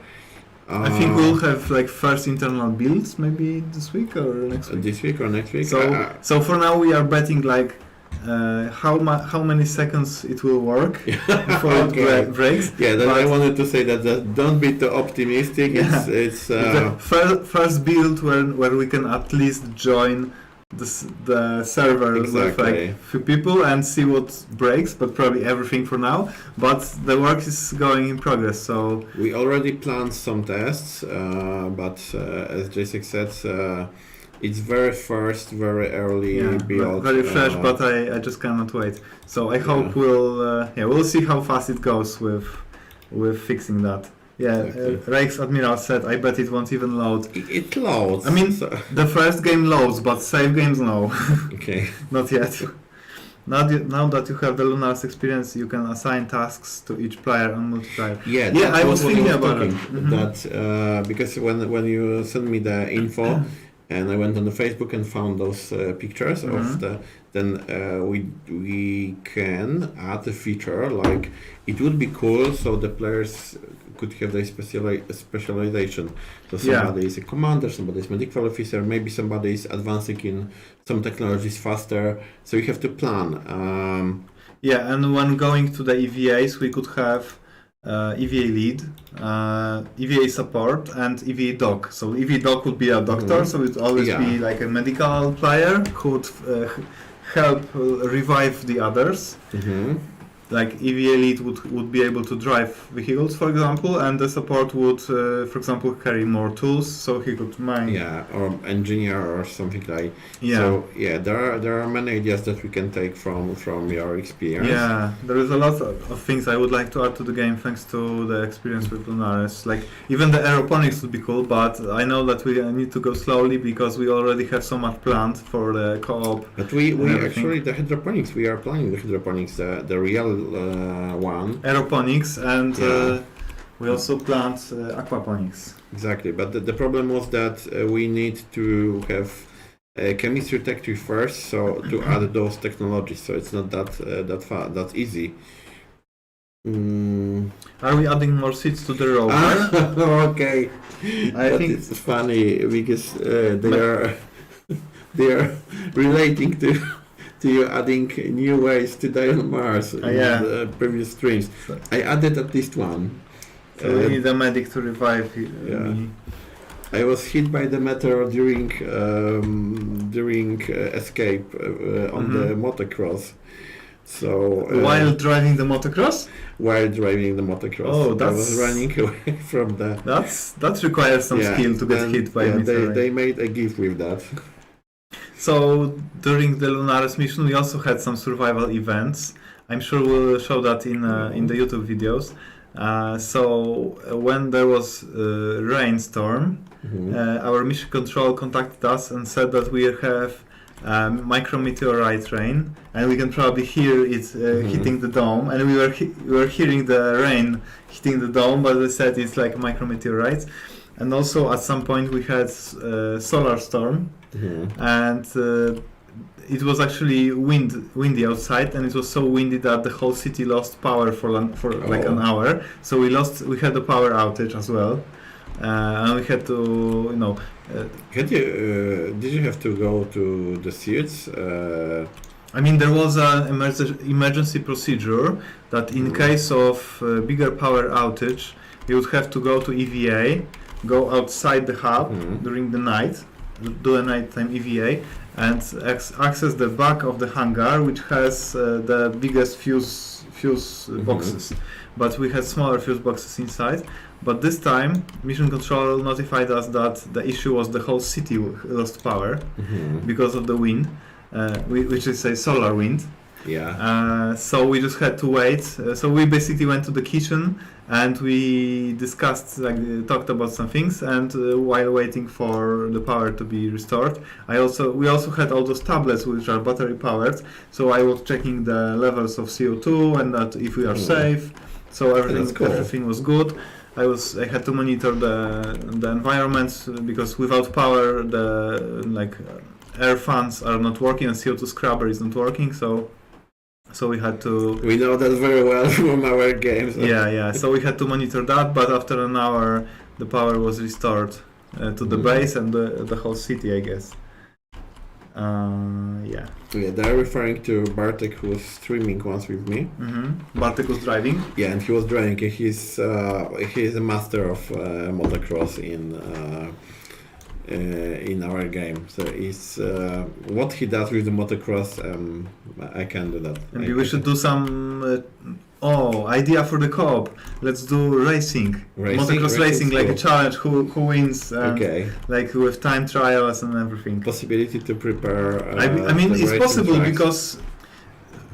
I think we'll have like first internal builds maybe this week or next week. This week or next week. So for now we are betting like how many seconds it will work before it breaks. Yeah, then I wanted to say that don't be too optimistic. Yeah. It's the first build where we can at least join the server with like few people and see what breaks, but probably everything for now. But the work is going in progress. So we already planned some tests, but as Jacek said. It's very very early build. Very fresh, but I just cannot wait. So I hope we'll see how fast it goes with fixing that. Yeah, exactly. Rex Admiral said, I bet it won't even load. It loads. I mean, the first game loads, but save games no. Okay. Not yet. Now that you have the LunAres experience, you can assign tasks to each player on multiplayer. Yeah, I was thinking about it. That because when you sent me the info. And I went on the Facebook and found those pictures of then we can add a feature like it would be cool so the players could have their specialization. So somebody is a commander, somebody is medical officer, maybe somebody is advancing in some technologies faster. So you have to plan. And when going to the EVAs, we could have EVA lead, EVA support, and EVA doc. So EVA doc would be a doctor, so it would always be like a medical player who would help revive the others. Like EVA lead would be able to drive vehicles, for example, and the support would, for example, carry more tools, so he could mine. Yeah, or engineer or something like. Yeah. So yeah, there are many ideas that we can take from your experience. Yeah, there is a lot of things I would like to add to the game thanks to the experience with LunAres. Like even the aeroponics would be cool, but I know that we need to go slowly because we already have so much planned for the co-op. But we actually the hydroponics, we are planning the hydroponics, the real one. Aeroponics, and we also planned aquaponics. Exactly, but the problem was that we need to have chemistry tech tree first, so to add those technologies, so it's not that easy. Are we adding more seats to the rover? Okay, I think it's funny because they are relating to you adding new ways to die on Mars in the previous streams. I added at least one. So we need a medic to revive me. I was hit by the meteor during escape on the motocross. So while driving the motocross? While driving the motocross. Oh, I was running away from the... That requires some skill to get hit by a meteor. They made a GIF with that. So during the LunAres mission we also had some survival events. I'm sure we'll show that in the YouTube videos. So when there was a rainstorm, our mission control contacted us and said that we have micrometeorite rain, and we can probably hear it hitting the dome. And we were hearing the rain hitting the dome, but they said it's like micrometeorites. And also at some point we had solar storm, and it was actually windy outside, and it was so windy that the whole city lost power for like an hour. So we had a power outage as well, and we had to, did you have to go to the suits? I mean, there was an emergency procedure that in case of bigger power outage, you would have to go to EVA, go outside the hub during the night, do a nighttime EVA, and access the back of the hangar, which has the biggest fuse boxes. But we had smaller fuse boxes inside. But this time, Mission Control notified us that the issue was the whole city lost power because of the wind, which is a solar wind. Yeah. So we just had to wait. So we basically went to the kitchen and we discussed, talked about some things. And while waiting for the power to be restored, we also had all those tablets which are battery powered. So I was checking the levels of CO2 and that if we are safe. So everything was good. I had to monitor the environment because without power the air fans are not working and CO2 scrubber is not working. So we had to... We know that very well from our games. Yeah. So we had to monitor that, but after an hour the power was restored to the base and the whole city, I guess. Yeah, they're referring to Bartek, who was streaming once with me. Bartek was driving? Yeah, and he was driving. He's a master of motocross in our game. So it's what he does with the motocross. I can do that. Maybe we should do some idea for the co-op. Let's do racing. Motocross racing, like a challenge. Who wins? Like with time trials and everything. Possibility to prepare. I mean, it's possible because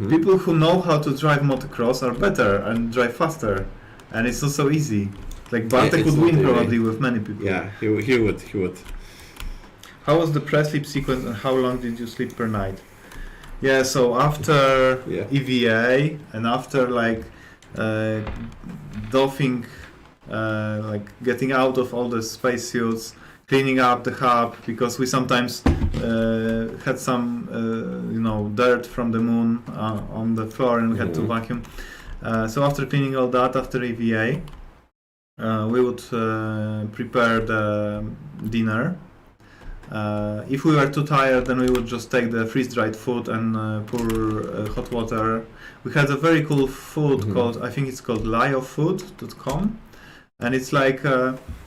people who know how to drive motocross are better and drive faster, and it's not so easy. Like Bartek would win probably with many people. Yeah, he would. How was the pre-sleep sequence and how long did you sleep per night? Yeah, so after EVA and after doffing, getting out of all the spacesuits, cleaning up the hub, because we sometimes had some dirt from the moon on the floor and we had to vacuum. So after cleaning all that, after EVA, we would prepare the dinner. If we were too tired, then we would just take the freeze-dried food and pour hot water. We had a very cool food called, I think it's called liofood.com, and it's like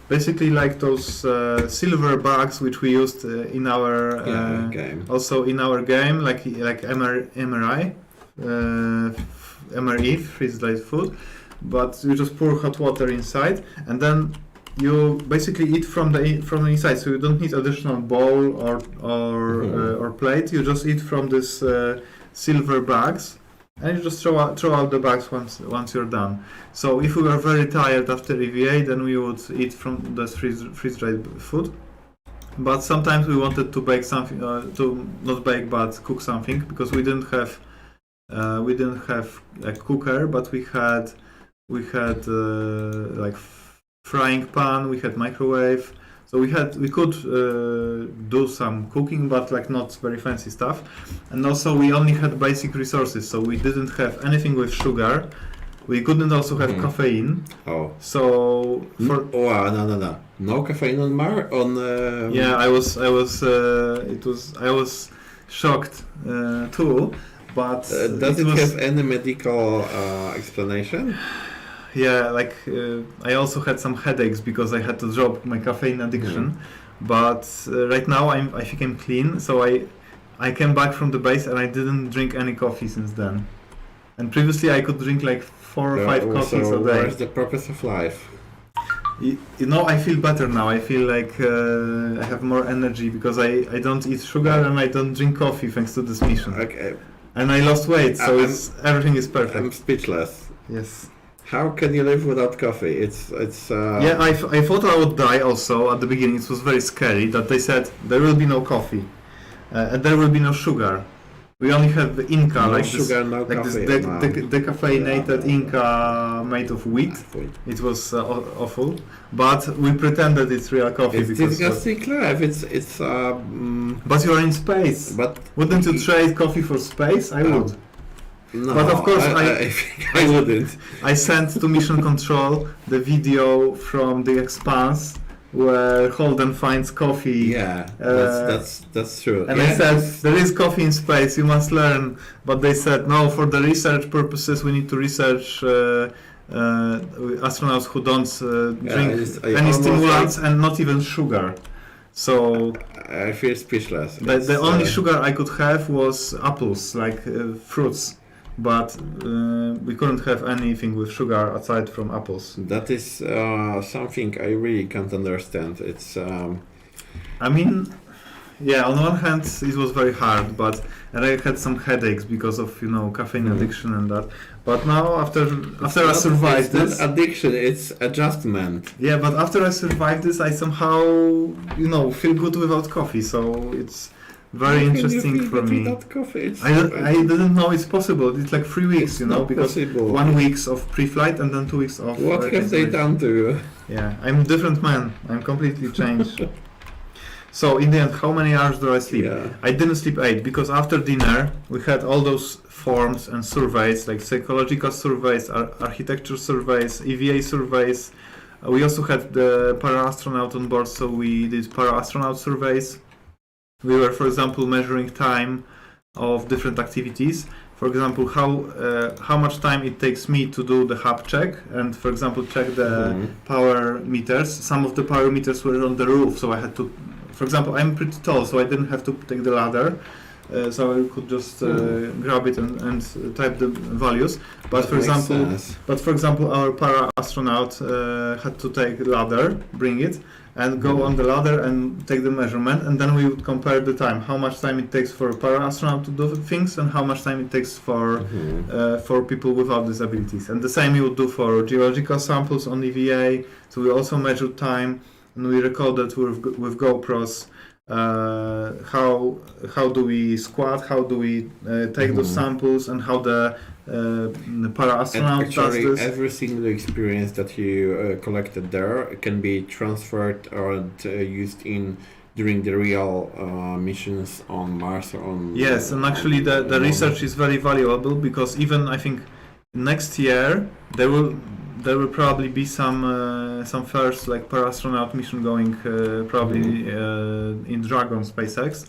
basically like those silver bags which we used in our game. also in our game, like MRE, freeze-dried food, but you just pour hot water inside, and then you basically eat from the inside, so you don't need additional bowl or plate. You just eat from this silver bags, and you just throw out the bags once you're done. So if we were very tired after EVA, then we would eat from the freeze-dried food. But sometimes we wanted to bake something, to not bake but cook something, because we didn't have a cooker, but we had like frying pan, we had microwave, so we could do some cooking, but like not very fancy stuff. And also we only had basic resources, so we didn't have anything with sugar. We couldn't also have caffeine. Oh. So for no caffeine on yeah, I was shocked too. But does it have any medical explanation? Yeah, like I also had some headaches because I had to drop my caffeine addiction. But right now I think I'm clean. So I came back from the base and I didn't drink any coffee since then. And previously I could drink like 4 or 5 coffees a day. Where's the purpose of life? You know, I feel better now. I feel like I have more energy because I don't eat sugar and I don't drink coffee thanks to this mission. Okay. And I lost weight, so everything is perfect. I'm speechless. Yes. How can you live without coffee? It's Yeah, I thought I would die also at the beginning. It was very scary that they said there will be no coffee and there will be no sugar. We only have the Inca, no like sugar, this, no like coffee, this decaffeinated Inca made of wheat. It was awful, but we pretended it's real coffee. It's because disgusting life. It's But you are in space. But wouldn't you trade coffee for space? I would. No, but of course I think I wouldn't. I sent to Mission Control the video from The Expanse where Holden finds coffee. Yeah, that's true. And I said, there is coffee in space, you must learn. But they said, no, for the research purposes we need to research astronauts who don't drink any stimulants and not even sugar. So I feel speechless. The only sugar I could have was apples, like fruits. But we couldn't have anything with sugar aside from apples. That is something I really can't understand. It's. I mean, yeah. On one hand, it was very hard, and I had some headaches because of caffeine addiction and that. But now, after I survived this, it's not addiction. It's adjustment. Yeah, but after I survived this, I somehow feel good without coffee. So it's very interesting for me. I didn't know it's possible. It's like 3 weeks, because possible. 1 week of pre-flight and then 2 weeks off. What have they done to you? Yeah, I'm a different man. I'm completely changed. So in the end, how many hours do I sleep? Yeah. I didn't sleep 8 because after dinner we had all those forms and surveys, like psychological surveys, architecture surveys, EVA surveys. We also had the para-astronaut on board, so we did para-astronaut surveys. We were, for example, measuring time of different activities. For example, how much time it takes me to do the hub check and, for example, check the power meters. Some of the power meters were on the roof, so I had to, for example, I'm pretty tall, so I didn't have to take the ladder. So I could just grab it and type the values. But for example, our para astronaut had to take the ladder, bring it, and go on the ladder and take the measurement, and then we would compare the time, how much time it takes for a para astronaut to do things, and how much time it takes for people without disabilities. And the same we would do for geological samples on EVA. So we also measured time, and we recorded with GoPros. How do we squat? How do we take those samples, and how the para astronaut does this? Every single experience that you collected there can be transferred or used during the real missions on Mars or on. Yes, and actually the research is very valuable because even I think next year there will probably be some first like per astronaut mission going probably in Dragon SpaceX.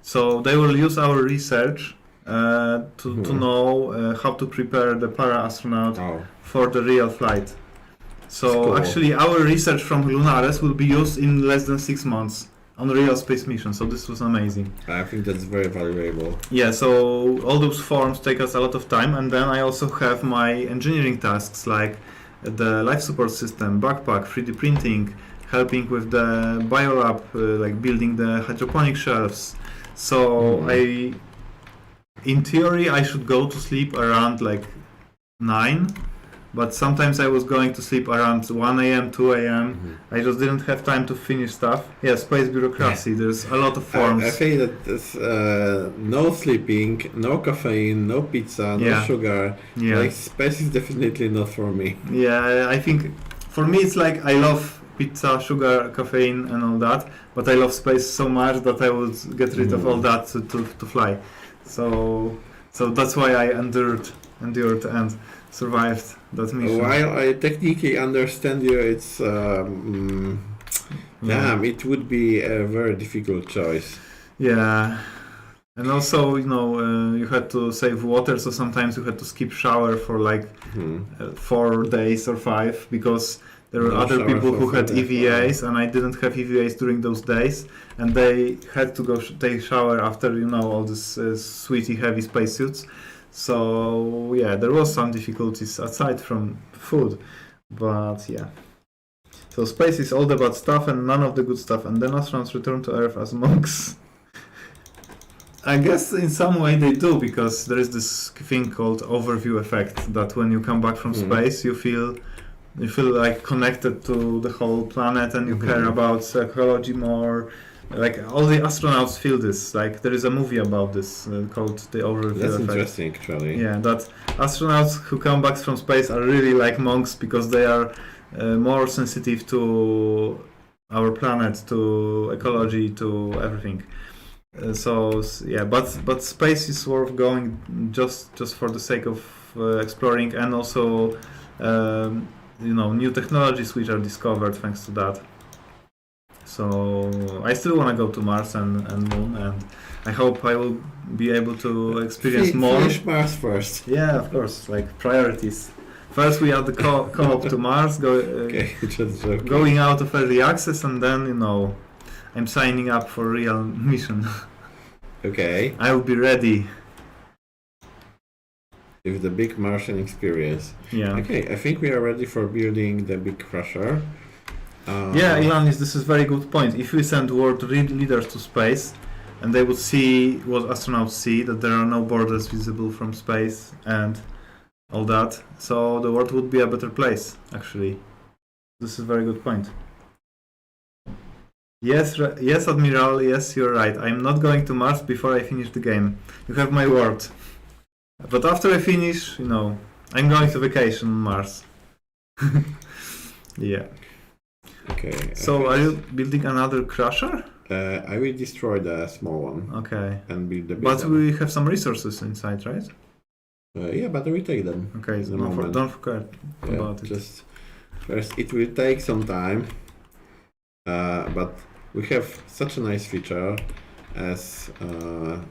So they will use our research to know how to prepare the para astronaut for the real flight. So Cool. actually, our research from LunAres will be used in less than 6 months on a real space mission. So this was amazing. I think that's very valuable. Yeah. So all those forms take us a lot of time, and then I also have my engineering tasks like the life support system, backpack, 3D printing, helping with the biolab, like building the hydroponic shelves. So in theory, I should go to sleep around like 9, but sometimes I was going to sleep around 1 a.m., 2 a.m. I just didn't have time to finish stuff. Yeah, space bureaucracy. There's a lot of forms. I think that there's no sleeping, no caffeine, no pizza, no sugar. Yeah. Like space is definitely not for me. Yeah, I think for me it's like I love pizza, sugar, caffeine, and all that, but I love space so much that I would get rid of all that to fly. So that's why I endured and survived that mission. While I technically understand you, it's damn, it would be a very difficult choice. Yeah. And also, you had to save water, so sometimes you had to skip shower for like 4 days or 5 because there were other people who had EVAs, and I didn't have EVAs during those days, and they had to go take shower after all this sweaty, heavy spacesuits. So yeah, there was some difficulties aside from food, but yeah. So space is all the bad stuff and none of the good stuff, and then astronauts return to Earth as monks. I guess in some way they do, because there is this thing called overview effect, that when you come back from space, you feel like connected to the whole planet, and you care about ecology more. Like all the astronauts feel this. Like there is a movie about this called The Overview Effect. That's interesting, actually. Yeah, that astronauts who come back from space are really like monks because they are more sensitive to our planet, to ecology, to everything. But space is worth going just for the sake of exploring, and also new technologies which are discovered thanks to that. So I still want to go to Mars and Moon, and I hope I will be able to experience more. Finish Mars first. Yeah, of course, like priorities. First we add the co-op to Mars, going out of early access, and then I'm signing up for a real mission. Okay. I will be ready. With the big Martian experience. Yeah. Okay, I think we are ready for building the big crusher. Yeah, Ilanis, this is a very good point. If we send world leaders to space, and they would see what astronauts see, that there are no borders visible from space and all that, so the world would be a better place, actually. This is a very good point. Yes, Admiral, yes, you're right. I'm not going to Mars before I finish the game. You have my word. But after I finish, I'm going to vacation on Mars. Yeah. Okay. So are you building another crusher? I will destroy the small one. Okay. And build the big But one. we have some resources inside, right? Yeah, but we take them. Okay, so don't forget about it. Just first, it will take some time, but we have such a nice feature. As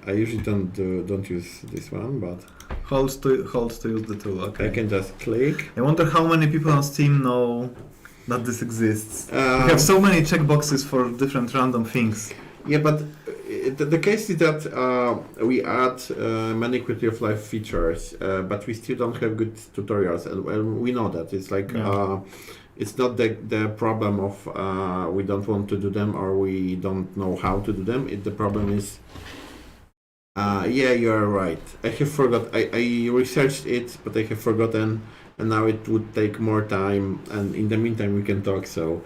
I usually don't use this one, but Holds to use the tool. Okay. I can just click. I wonder how many people on Steam know that this exists. We have so many checkboxes for different random things. Yeah, but the case is that we add many quality of life features, but we still don't have good tutorials, and we know that. It's like it's not the problem of we don't want to do them or we don't know how to do them. The problem is, yeah, you are right. I have forgot. I researched it, but I have forgotten, and now it would take more time. And in the meantime, we can talk. So.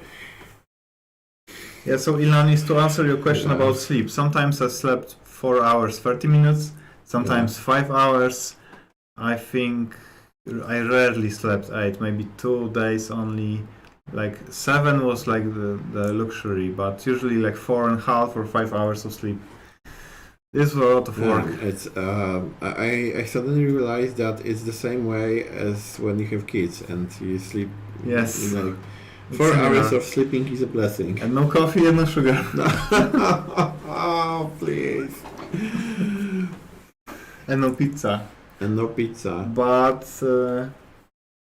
Yeah, so Ilanis, to answer your question about sleep, sometimes I slept 4 hours, 30 minutes, sometimes 5 hours. I think I rarely slept 8, maybe 2 days only. Like 7 was like the luxury, but usually like 4.5 or 5 hours of sleep. This was a lot of work. It's I suddenly realized that it's the same way as when you have kids and you sleep. Yes. 4 hours of sleeping is a blessing. And no coffee and no sugar. Oh, please. And no pizza. And no pizza. But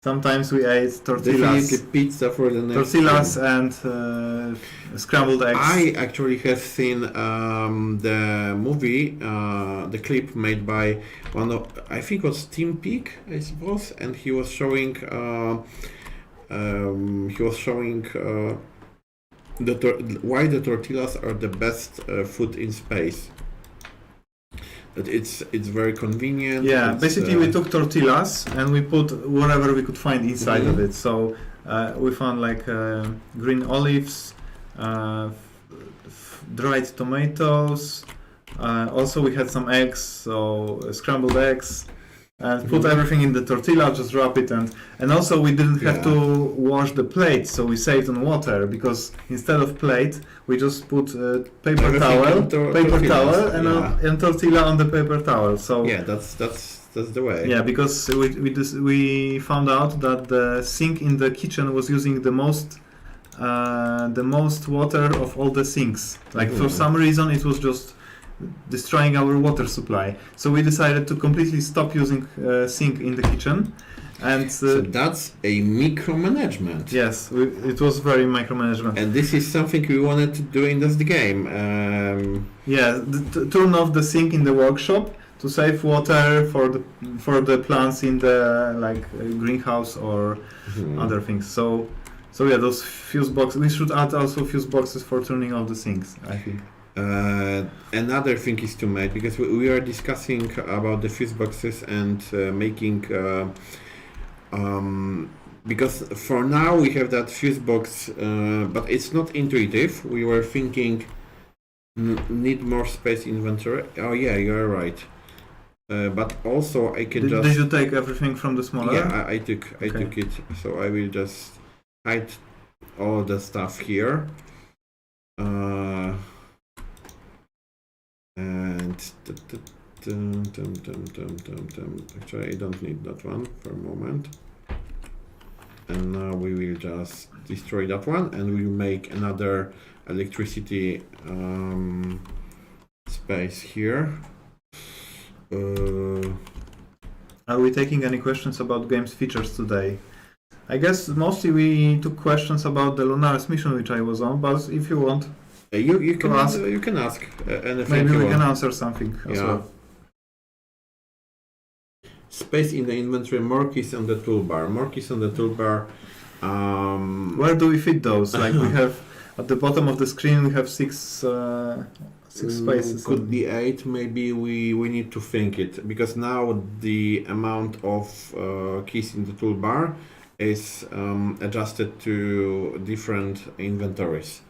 sometimes we ate tortillas. Definitely pizza for the next Tortillas time. and scrambled eggs. I actually have seen the movie, the clip made by one of, I think it was Tim Peake, I suppose, and he was showing why the tortillas are the best food in space. That it's very convenient. Yeah, basically we took tortillas and we put whatever we could find inside of it. So we found like green olives, dried tomatoes. Also we had some eggs, so scrambled eggs. And put everything in the tortilla, just wrap it, and also we didn't have to wash the plate, so we saved on water, because instead of plate we just put paper towel and tortilla on the paper towel. So yeah, that's the way. Yeah, because we found out that the sink in the kitchen was using the most water of all the sinks. Like for some reason it was just destroying our water supply. So we decided to completely stop using sink in the kitchen. And so that's a micromanagement. Yes, it was very micromanagement. And this is something we wanted to do in this game. Turn off the sink in the workshop to save water for the plants in the greenhouse or other things. So yeah, those fuse boxes. We should add also fuse boxes for turning off the sinks, I think. Another thing is to make, because we are discussing about the fuse boxes and making because for now we have that fuse box, but it's not intuitive. We were thinking need more space inventory. Oh yeah, you are right. But also I can Did you take everything from the smaller? Yeah, I took it. So I will just hide all the stuff here. And actually I don't need that one for a moment. And now we will just destroy that one and we'll make another electricity space here. Are we taking any questions about game's features today? I guess mostly we took questions about the LunAres mission which I was on, but if you want, you can ask anything. Maybe we can answer something as well. Space in the inventory, more keys on the toolbar. Where do we fit those? Like we have at the bottom of the screen we have six spaces. Could be 8. Maybe we need to think it, because now the amount of keys in the toolbar is adjusted to different inventories.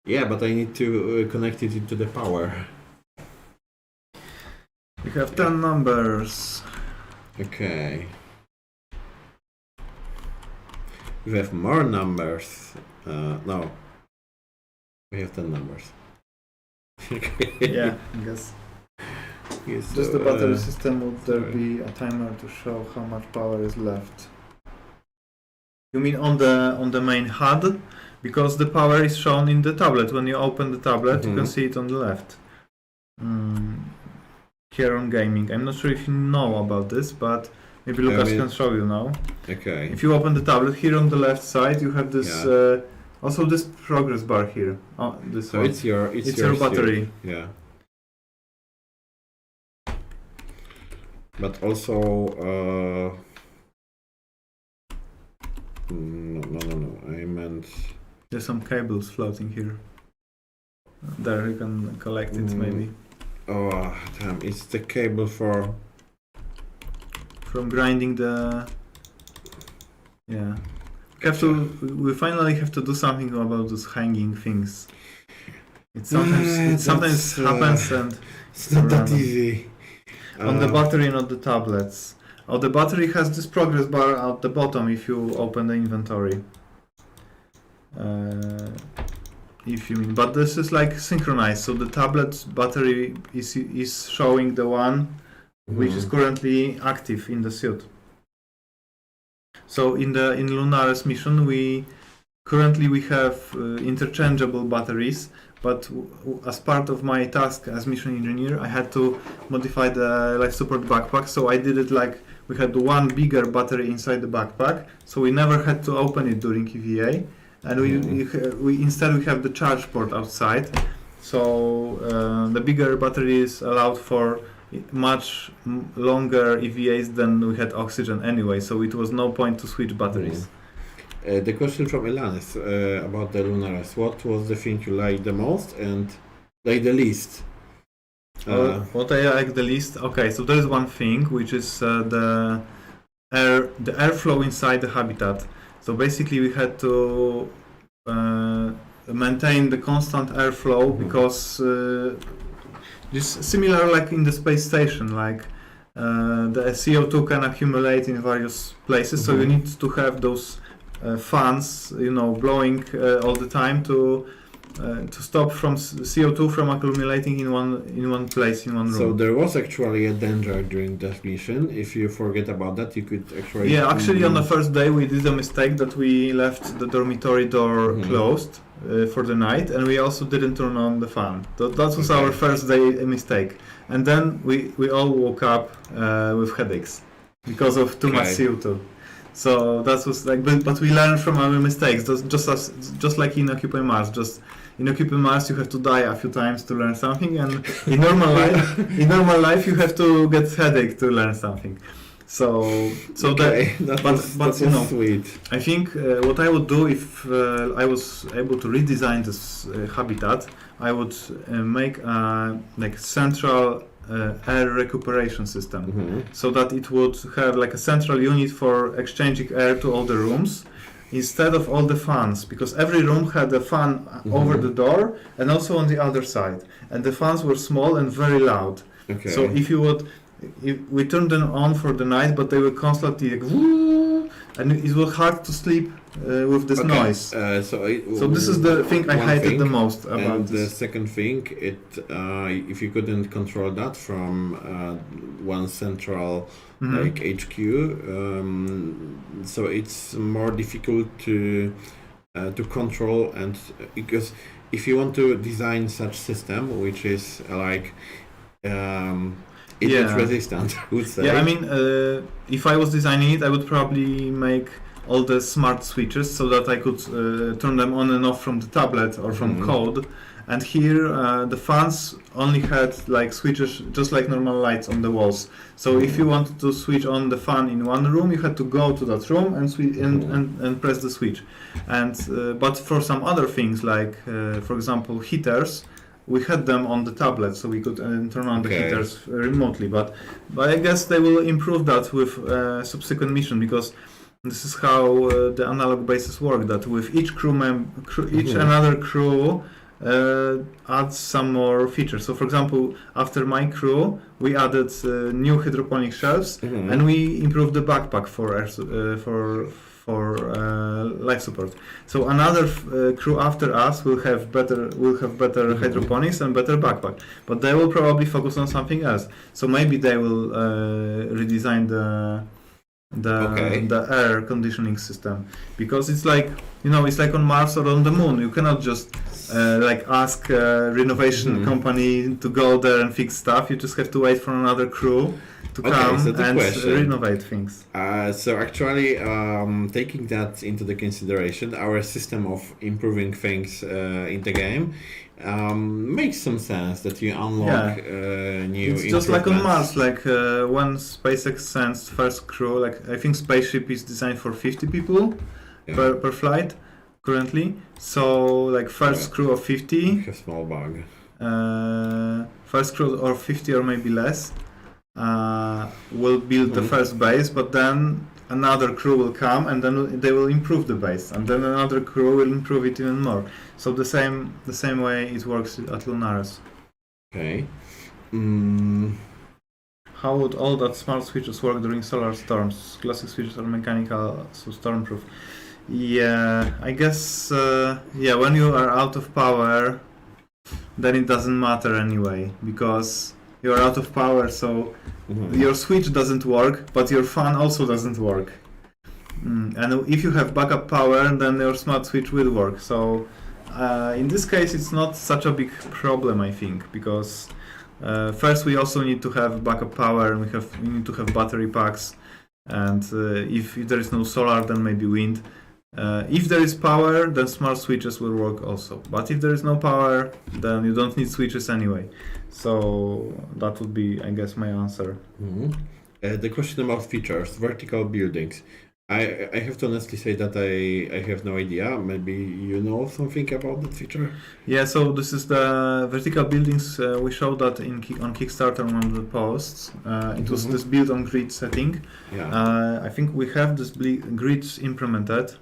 Yeah, but I need to connect it into the power. We have 10 numbers. Okay. We have more numbers. No. We have 10 numbers. Yeah, I guess. Yes, Just the battery system, would there be a timer to show how much power is left? You mean on the main HUD? Because the power is shown in the tablet. When you open the tablet, you can see it on the left. Here on gaming. I'm not sure if you know about this, but maybe Lucas can show you now. Okay. If you open the tablet, here on the left side, you have this also this progress bar here. Oh, this so one. It's your battery. Yeah. But also no. I meant there's some cables floating here. There you can collect it maybe. Oh damn! It's the cable from grinding the. Yeah. We finally have to do something about those hanging things. It sometimes happens and it's not that easy. On the battery, not the tablets. Oh, the battery has this progress bar at the bottom if you open the inventory. if you mean, but this is like synchronized. So the tablet's battery is showing the one which is currently active in the suit. So in LunAres mission, we currently have interchangeable batteries, but as part of my task as mission engineer, I had to modify the life support backpack. So I did it like we had one bigger battery inside the backpack, so we never had to open it during EVA, and we instead we have the charge port outside. So the bigger batteries allowed for much longer EVAs than we had oxygen anyway, so it was no point to switch batteries. The question from Elan is about the LunAres. What was the thing you liked the most and like the least? What I like the least? Okay, so there is one thing which is the airflow inside the habitat. So basically we had to maintain the constant airflow because just similar like in the space station, like the CO2 can accumulate in various places, so you need to have those fans, blowing all the time to stop from CO2 from accumulating in one place, in one room. So there was actually a danger during that mission. If you forget about that, you could actually... Yeah, actually on the first day we did a mistake that we left the dormitory door closed for the night, and we also didn't turn on the fan. That was our first day mistake. And then we all woke up with headaches because of too much CO2. So that was like, but we learned from our mistakes. Just like in Occupy Mars, in Occupy Mars you have to die a few times to learn something, and in normal life you have to get headache to learn something. So that's sweet. I think what I would do if I was able to redesign this habitat, I would make a central air recuperation system, so that it would have like a central unit for exchanging air to all the rooms instead of all the fans, because every room had a fan over the door and also on the other side, and the fans were small and very loud. So if we turned them on for the night, but they were constantly like, woo, and it was hard to sleep with this noise. So this is the thing I hated the most about and this. The second thing, if you couldn't control that from one central like HQ, so it's more difficult to control, and because if you want to design such system which is like it's resistant, I would say. Yeah, I mean, if I was designing it, I would probably make all the smart switches so that I could turn them on and off from the tablet or from code. And here, the fans only had like switches, just like normal lights on the walls. So if you wanted to switch on the fan in one room, you had to go to that room and and press the switch. And but for some other things, like for example heaters, we had them on the tablet, so we could turn on the heaters remotely. But I guess they will improve that with subsequent mission, because this is how the analog bases work. That with each another crew adds some more features. So, for example, after my crew, we added new hydroponic shelves, and we improved the backpack for life support. So another crew after us will have better hydroponics and better backpack, but they will probably focus on something else. So maybe they will redesign the air conditioning system, because it's like it's like on Mars or on the Moon. You cannot just ask a renovation company to go there and fix stuff. You just have to wait for another crew to come and renovate things. So actually, taking that into the consideration, our system of improving things in the game makes some sense, that you unlock new. It's just like on Mars, like when SpaceX sends first crew, like I think spaceship is designed for 50 people per flight currently. So like first crew of 50. A small bug. First crew or 50 or maybe less. Will build the first base, but then another crew will come and then they will improve the base, and then another crew will improve it even more. So the same way it works at LunAres. Okay. How would all that smart switches work during solar storms? Classic switches are mechanical, so stormproof. Yeah, I guess, when you are out of power, then it doesn't matter anyway, because you're out of power, so your switch doesn't work, but your fan also doesn't work. And if you have backup power, then your smart switch will work. So in this case, it's not such a big problem, I think, because first we also need to have backup power, and we need to have battery packs. And if there is no solar, then maybe wind. If there is power, then smart switches will work also. But if there is no power, then you don't need switches anyway. So that would be, I guess, my answer. The question about features, vertical buildings. I have to honestly say that I have no idea. Maybe you know something about that feature? Yeah, so this is the vertical buildings. We showed that on Kickstarter on one of the posts. It was this build on grid setting. Yeah. I think we have this grids implemented,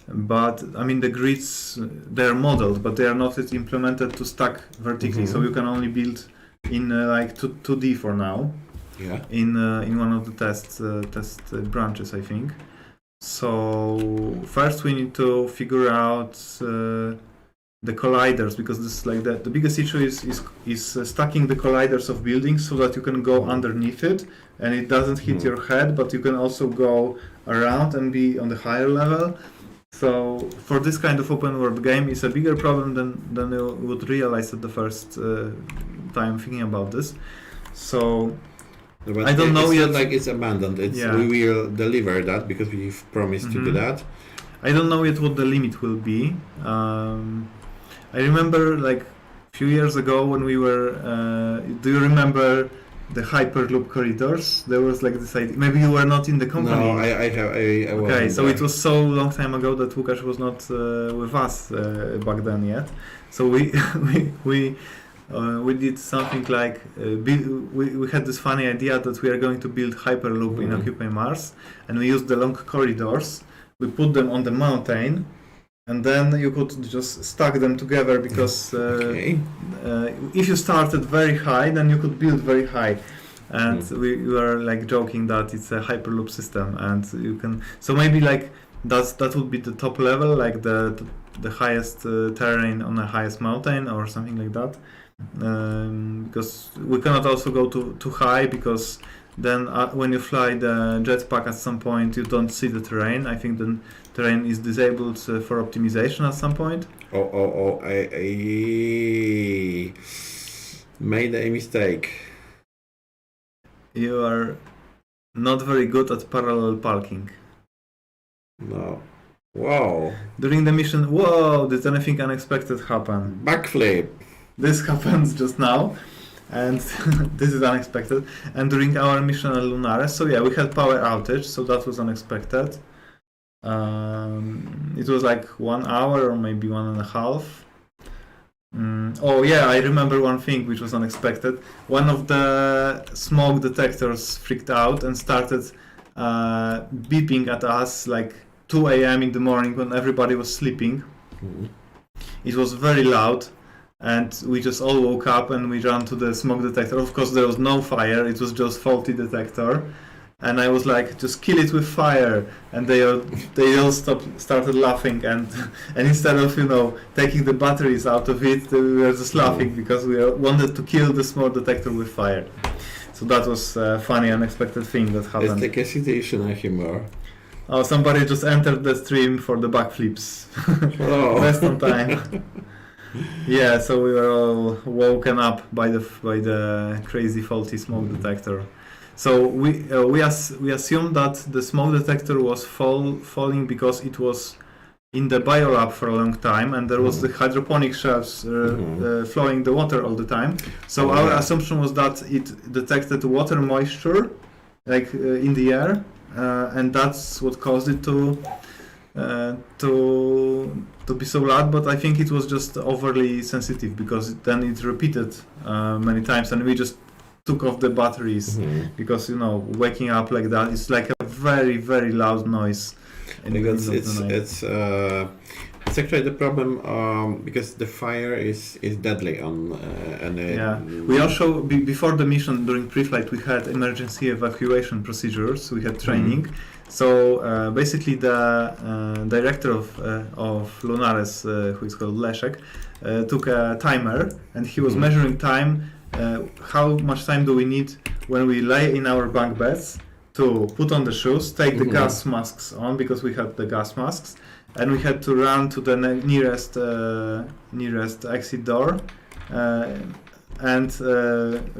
but I mean the grids, they're modeled, but they are not yet implemented to stack vertically. So you can only build in like 2D for now. Yeah. In one of the test branches, I think. So first we need to figure out the colliders, because this is like the biggest issue is stacking the colliders of buildings so that you can go underneath it and it doesn't hit your head, but you can also go around and be on the higher level. So for this kind of open world game, it's a bigger problem than you would realize at the first time thinking about this. So But I don't know yet. Like it's abandoned. We will deliver that because we've promised to do that. I don't know yet what the limit will be. I remember like a few years ago when we were. Do you remember the Hyperloop corridors? There was like this idea. Maybe you were not in the company. No, I wasn't. Okay, so it was so long time ago that Łukasz was not with us back then yet. So we did something like we had this funny idea that we are going to build Hyperloop in Occupy Mars, and we used the long corridors. We put them on the mountain, and then you could just stack them together because if you started very high, then you could build very high. And we were like joking that it's a Hyperloop system, and you can. So maybe like that would be the top level, like the highest terrain on the highest mountain or something like that. Because we cannot also go too high, because then when you fly the jetpack at some point you don't see the terrain. I think the terrain is disabled for optimization at some point. I made a mistake. You are not very good at parallel parking. No. Wow. During the mission, whoa, did anything unexpected happen? Backflip. This happens just now, and this is unexpected. And during our mission at LunAres, so yeah, we had power outage, so that was unexpected. It was like 1 hour or maybe 1.5. Oh yeah, I remember one thing which was unexpected. One of the smoke detectors freaked out and started beeping at us like 2 a.m. in the morning when everybody was sleeping. It was very loud. And we just all woke up and we ran to the smoke detector. Of course, there was no fire; it was just faulty detector. And I was like, "Just kill it with fire!" And they all started laughing. And instead of taking the batteries out of it, we were just laughing because we wanted to kill the smoke detector with fire. So that was a funny, unexpected thing that happened. It's like a situational humor. Oh, somebody just entered the stream for the backflips. Best on time. Yeah, so we were all woken up by the crazy faulty smoke detector. So we assumed that the smoke detector was falling because it was in the biolab for a long time, and there was the hydroponic shelves flowing the water all the time. So our assumption was that it detected water moisture, like in the air, and that's what caused it to be so loud. But I think it was just overly sensitive, because then it repeated many times, and we just took off the batteries because waking up like that is like a very, very loud noise. Because it's it's actually the problem because the fire is deadly on We also before the mission during pre-flight we had emergency evacuation procedures. We had training. So basically, the director of LunAres, who is called Leszek, took a timer and he was measuring time. How much time do we need when we lay in our bunk beds to put on the shoes, take the gas masks on because we had the gas masks, and we had to run to the nearest exit door and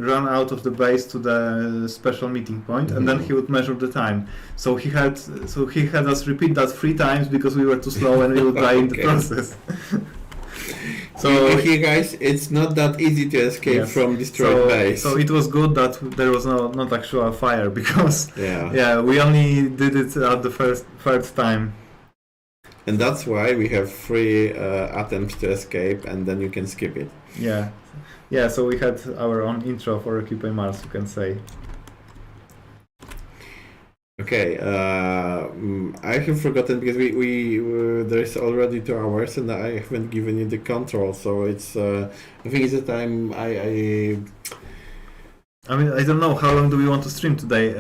run out of the base to the special meeting point, and then he would measure the time. So he had us repeat that 3 times because we were too slow and we would die in the process. So here, guys, it's not that easy to escape from destroyed base. So it was good that there was not actual fire because we only did it at the third time. And that's why we have 3 attempts to escape, and then you can skip it. Yeah, so we had our own intro for Occupy Mars, you can say. Okay, I have forgotten because we there's already 2 hours and I haven't given you the control, so it's I think it's the time I mean, I don't know how long do we want to stream today.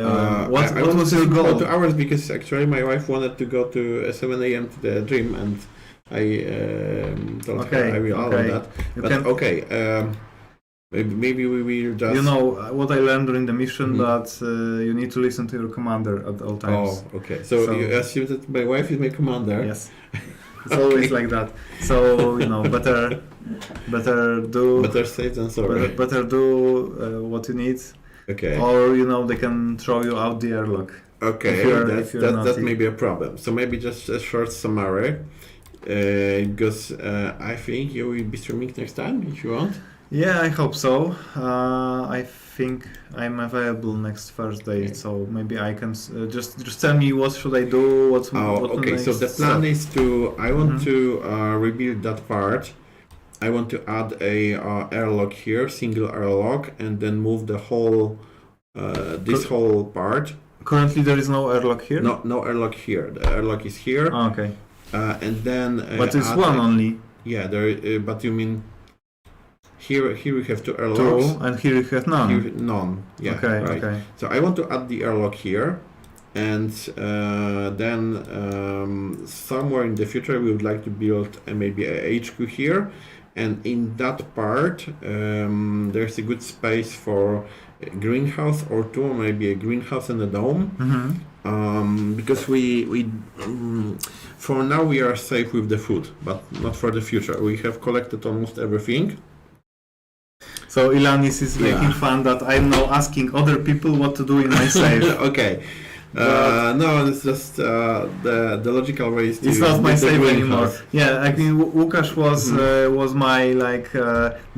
What was your goal? 2 hours because actually my wife wanted to go to 7 a.m. to the gym and I told her I will allow that. But maybe we will just... You know, what I learned during the mission, that you need to listen to your commander at all times. Oh, okay. So you assume that my wife is my commander? Yes. It's always like that. So, you know, better do... Better safe than sorry. Better do what you need. Okay. Or, you know, they can throw you out the airlock. Okay, that may be a problem. So maybe just a short summary. Because I think you will be streaming next time, if you want. Yeah, I hope so. I think I'm available next Thursday, so maybe I can just tell me what should I do. Okay. So the plan is I want to rebuild that part. I want to add a airlock here, single airlock, and then move the whole whole part. Currently, there is no airlock here. No airlock here. The airlock is here. Oh, okay. And then. But it's one only. Yeah, there. But you mean? Here we have 2 airlocks. 2, and here you have none. Here, none. Yeah. Okay. Right. Okay. So I want to add the airlock here, and then somewhere in the future we would like to build maybe a HQ here, and in that part there's a good space for a greenhouse or 2, maybe a greenhouse and a dome. Because we for now we are safe with the food, but not for the future. We have collected almost everything. So Ilanis is making fun that I'm now asking other people what to do in my safe. Okay. No, it's just the logical way is to... It's not my safe anymore. Yeah, I mean, Łukasz was my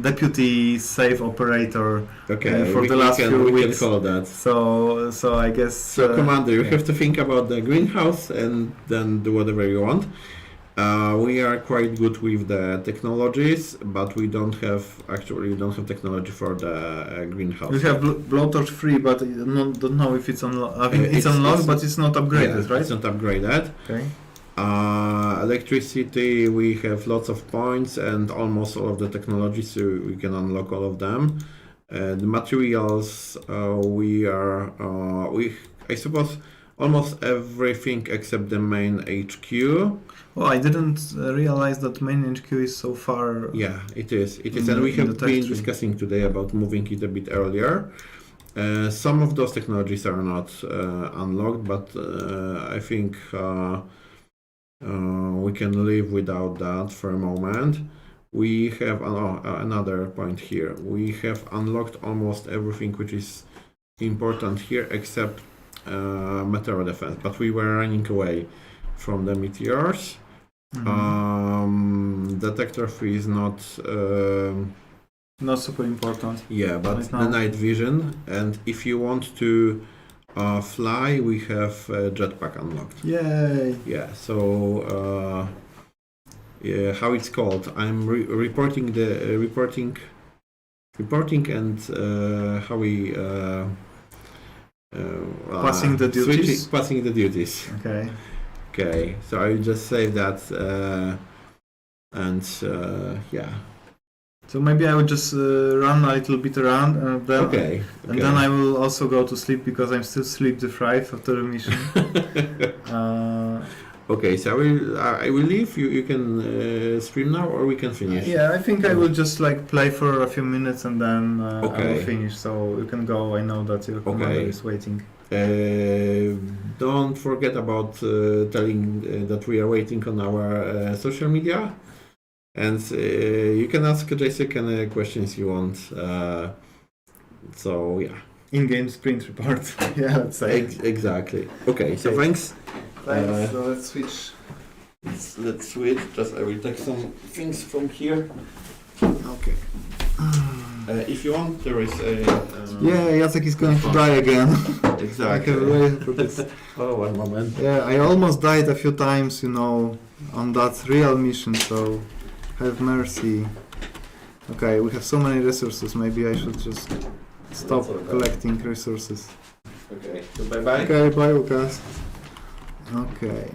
deputy safe operator for the last few weeks. We can call that. So I guess... So Commander, you have to think about the greenhouse and then do whatever you want. We are quite good with the technologies, but we don't have technology for the greenhouse. We have blowtorch 3, but don't know if it's unlocked. I mean, it's unlocked, but it's not upgraded, right? It's not upgraded. Okay. Electricity, we have lots of points and almost all of the technologies, so we can unlock all of them. The materials, I suppose, almost everything except the main HQ. Well, I didn't realize that main HQ is so far. Yeah, it is, and we have been discussing today about moving it a bit earlier. Some of those technologies are not unlocked, but I think we can live without that for a moment. We have another point here. We have unlocked almost everything which is important here except meteor defense, but we were running away from the meteors. Detector 3 is not super important. Yeah, but the night vision, and if you want to fly, we have jetpack unlocked. Yay! Yeah, so how it's called? I'm reporting and how we passing the duties. Passing the duties. Okay. Okay, so I will just say that And yeah. So maybe I would just run a little bit around, and then Okay. and then I will also go to sleep because I'm still sleep deprived after the mission. Okay, so I will leave. You can stream now, or we can finish. Yeah, I think I will just like play for a few minutes and then I Okay. will finish. So you can go. I know that your commander is waiting. Don't forget about telling that we are waiting on our social media, and you can ask Jacek any questions you want. So yeah. In-game sprint report. Yeah, let's say. Exactly. Okay, so thanks. Thanks. So let's switch. Let's switch. Just I will take some things from here. Okay. If you want, there is a. Yeah, Jacek is going to die again. Exactly. I can wait for this. Oh, one moment. Yeah, I almost died a few times, you know, on that real mission, so have mercy. Okay, we have so many resources, maybe I should just stop collecting resources. Okay, so bye-bye. Okay, bye Lucas. Okay,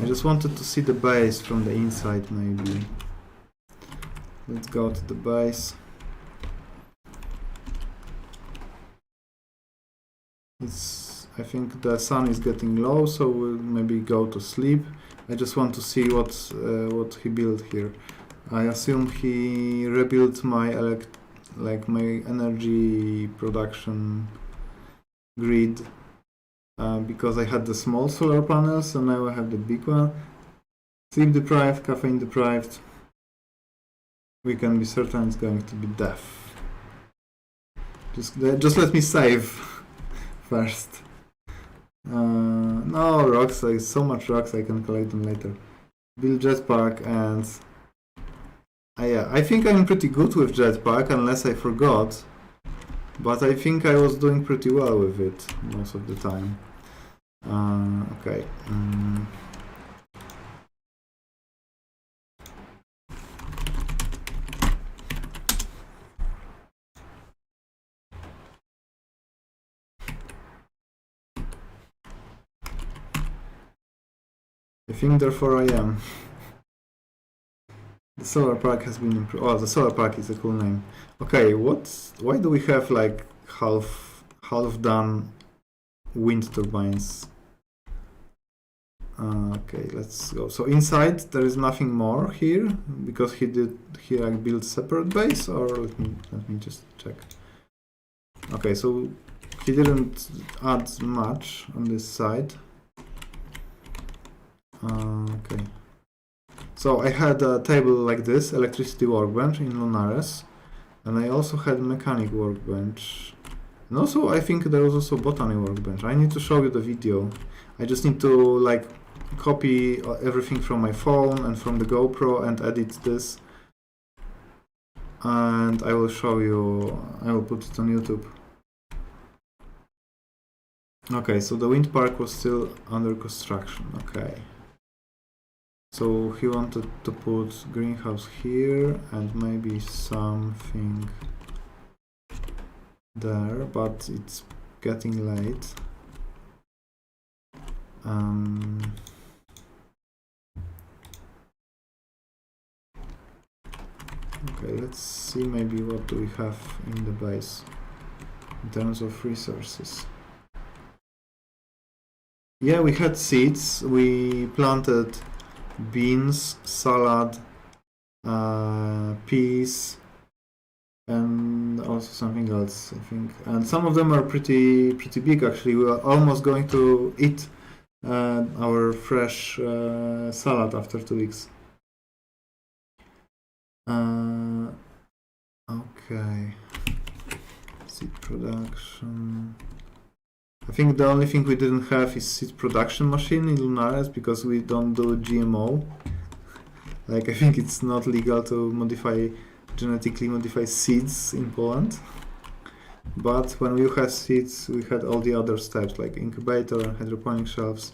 I just wanted to see the base from the inside, maybe. Let's go to the base. I think the sun is getting low, so we'll maybe go to sleep. I just want to see what he built here. I assume he rebuilt my my energy production grid because I had the small solar panels, and now I have the big one. Sleep deprived, caffeine deprived. We can be certain it's going to be death. Just let me save first. No rocks, like so much rocks, I can collect them later. Build jetpack, and yeah, I think I'm pretty good with jetpack, unless I forgot. But I think I was doing pretty well with it most of the time. Okay. I think therefore I am. The solar park has been improved. Oh, the solar park is a cool name. Okay, why do we have like half done wind turbines? Okay, let's go. So inside there is nothing more here because he like built separate base, or let me just check. Okay, so he didn't add much on this side. Okay. So I had a table like this, electricity workbench in LunAres, and I also had mechanic workbench. And also I think there was also botany workbench. I need to show you the video. I just need to like copy everything from my phone and from the GoPro and edit this. And I will show you, I will put it on YouTube. Okay, so the wind park was still under construction, okay. So he wanted to put greenhouse here and maybe something there, but it's getting late. Okay, let's see maybe what do we have in the base in terms of resources. Yeah, we had seeds, we planted beans, salad, peas, and also something else, I think. And some of them are pretty big actually. We are almost going to eat our fresh salad after 2 weeks. Okay. Seed production. I think the only thing we didn't have is seed production machine in LunAres because we don't do GMO. Like I think it's not legal to genetically modify seeds in Poland. But when we had seeds, we had all the other steps like incubator and hydroponic shelves.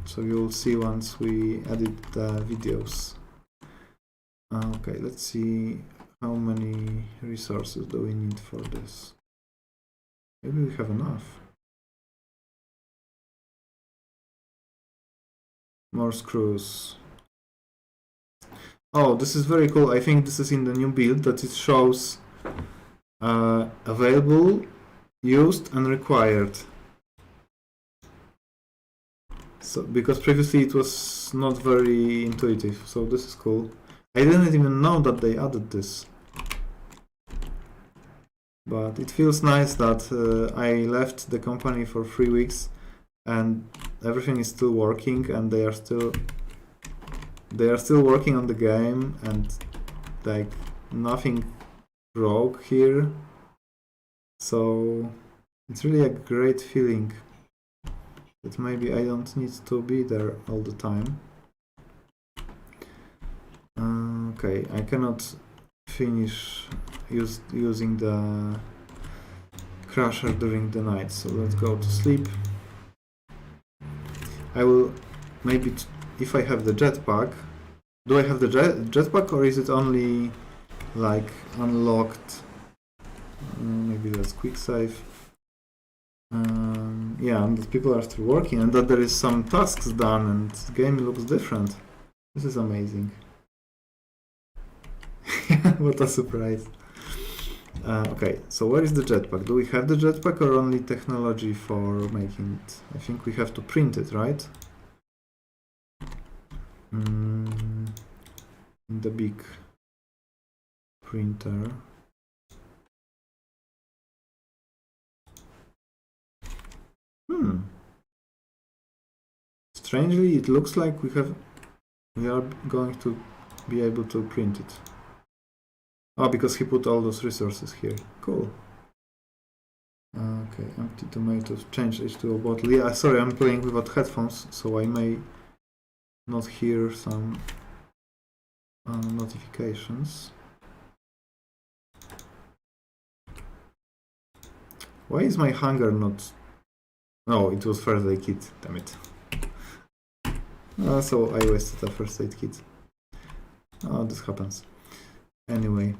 So you'll see once we edit the videos. Okay, let's see how many resources do we need for this. Maybe we have enough. More screws. Oh, this is very cool. I think this is in the new build that it shows available, used, and required. So because previously it was not very intuitive, so this is cool. I didn't even know that they added this. But it feels nice that I left the company for 3 weeks and everything is still working, and they are still working on the game, and like nothing broke here. So it's really a great feeling that maybe I don't need to be there all the time. Okay, I cannot finish using the crusher during the night, so let's go to sleep. I will maybe, if I have the jetpack, do I have the jetpack, or is it only like unlocked? Maybe let's quick save. Yeah, and that people are still working, and that there is some tasks done, and the game looks different. This is amazing. What a surprise. Okay, so where is the jetpack? Do we have the jetpack or only technology for making it? I think we have to print it, right? In the big printer. Strangely, it looks like we are going to be able to print it. Oh, because he put all those resources here. Cool. Okay, empty tomatoes, change H2O bottle. Yeah, sorry, I'm playing without headphones, so I may not hear some notifications. Why is my hunger not... Oh, it was first aid kit, damn it. So I wasted a first aid kit. Oh, this happens. Anyway,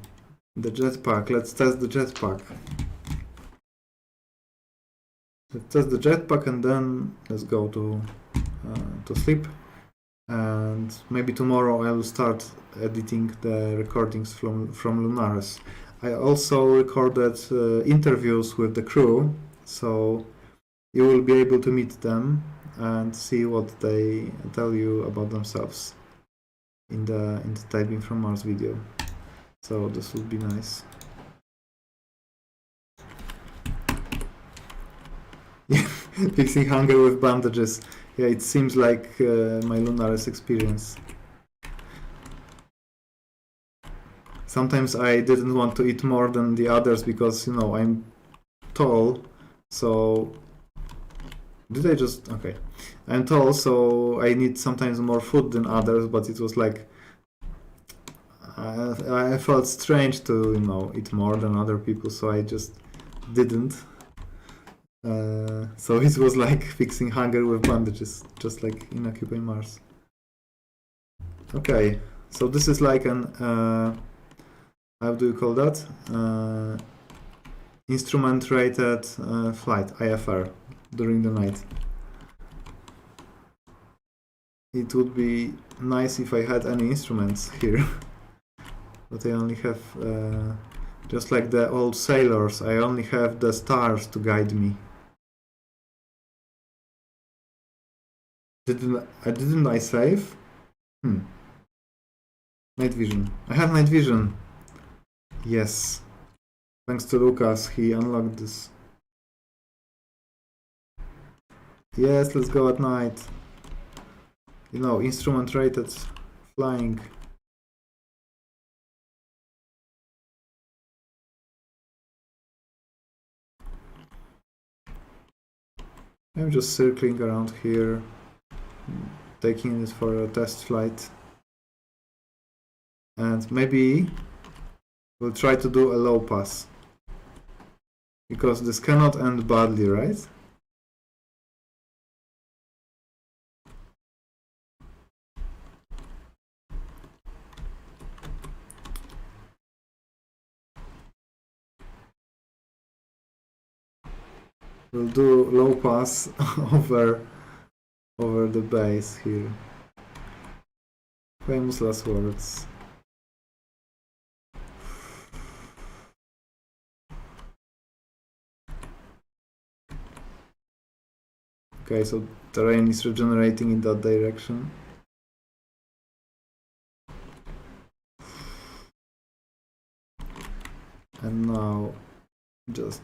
the jetpack. Let's test the jetpack. Let's test the jetpack and then let's go to sleep. And maybe tomorrow I will start editing the recordings from LunAres. I also recorded interviews with the crew, so you will be able to meet them and see what they tell you about themselves in the Typing from Mars video. So this will be nice. Fixing hunger with bandages. Yeah, it seems like my LunAres experience. Sometimes I didn't want to eat more than the others because, you know, I'm tall, so... Did I just... Okay. I'm tall, so I need sometimes more food than others, but it was like... I felt strange to, you know, eat more than other people, so I just didn't. So it was like fixing hunger with bandages, just like in Occupy Mars. Okay, so this is like an... how do you call that? Instrument rated flight, IFR, during the night. It would be nice if I had any instruments here. But I only have, just like the old sailors, I only have the stars to guide me. Didn't I save? Night vision. I have night vision. Yes. Thanks to Lucas, he unlocked this. Yes, let's go at night. You know, instrument rated flying. I'm just circling around here, taking it for a test flight. And maybe we'll try to do a low pass. Because this cannot end badly, right? We'll do low pass over the base here. Famous last words. Okay, so terrain is regenerating in that direction. And now just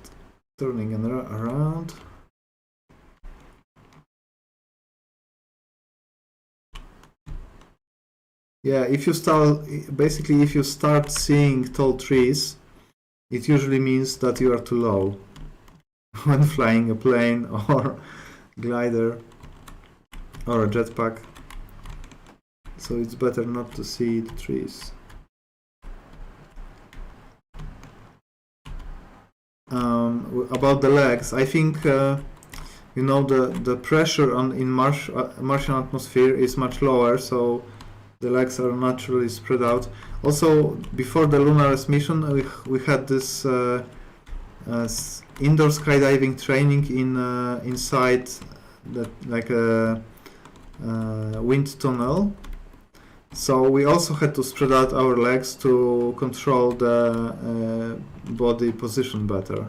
turning around. Yeah, if you start seeing tall trees, it usually means that you are too low when flying a plane or glider or a jetpack. So it's better not to see the trees. About the legs, I think you know the pressure in Martian atmosphere is much lower, so the legs are naturally spread out. Also, before the LunAres mission, we had this indoor skydiving training inside that like a wind tunnel. So we also had to spread out our legs to control the body position better.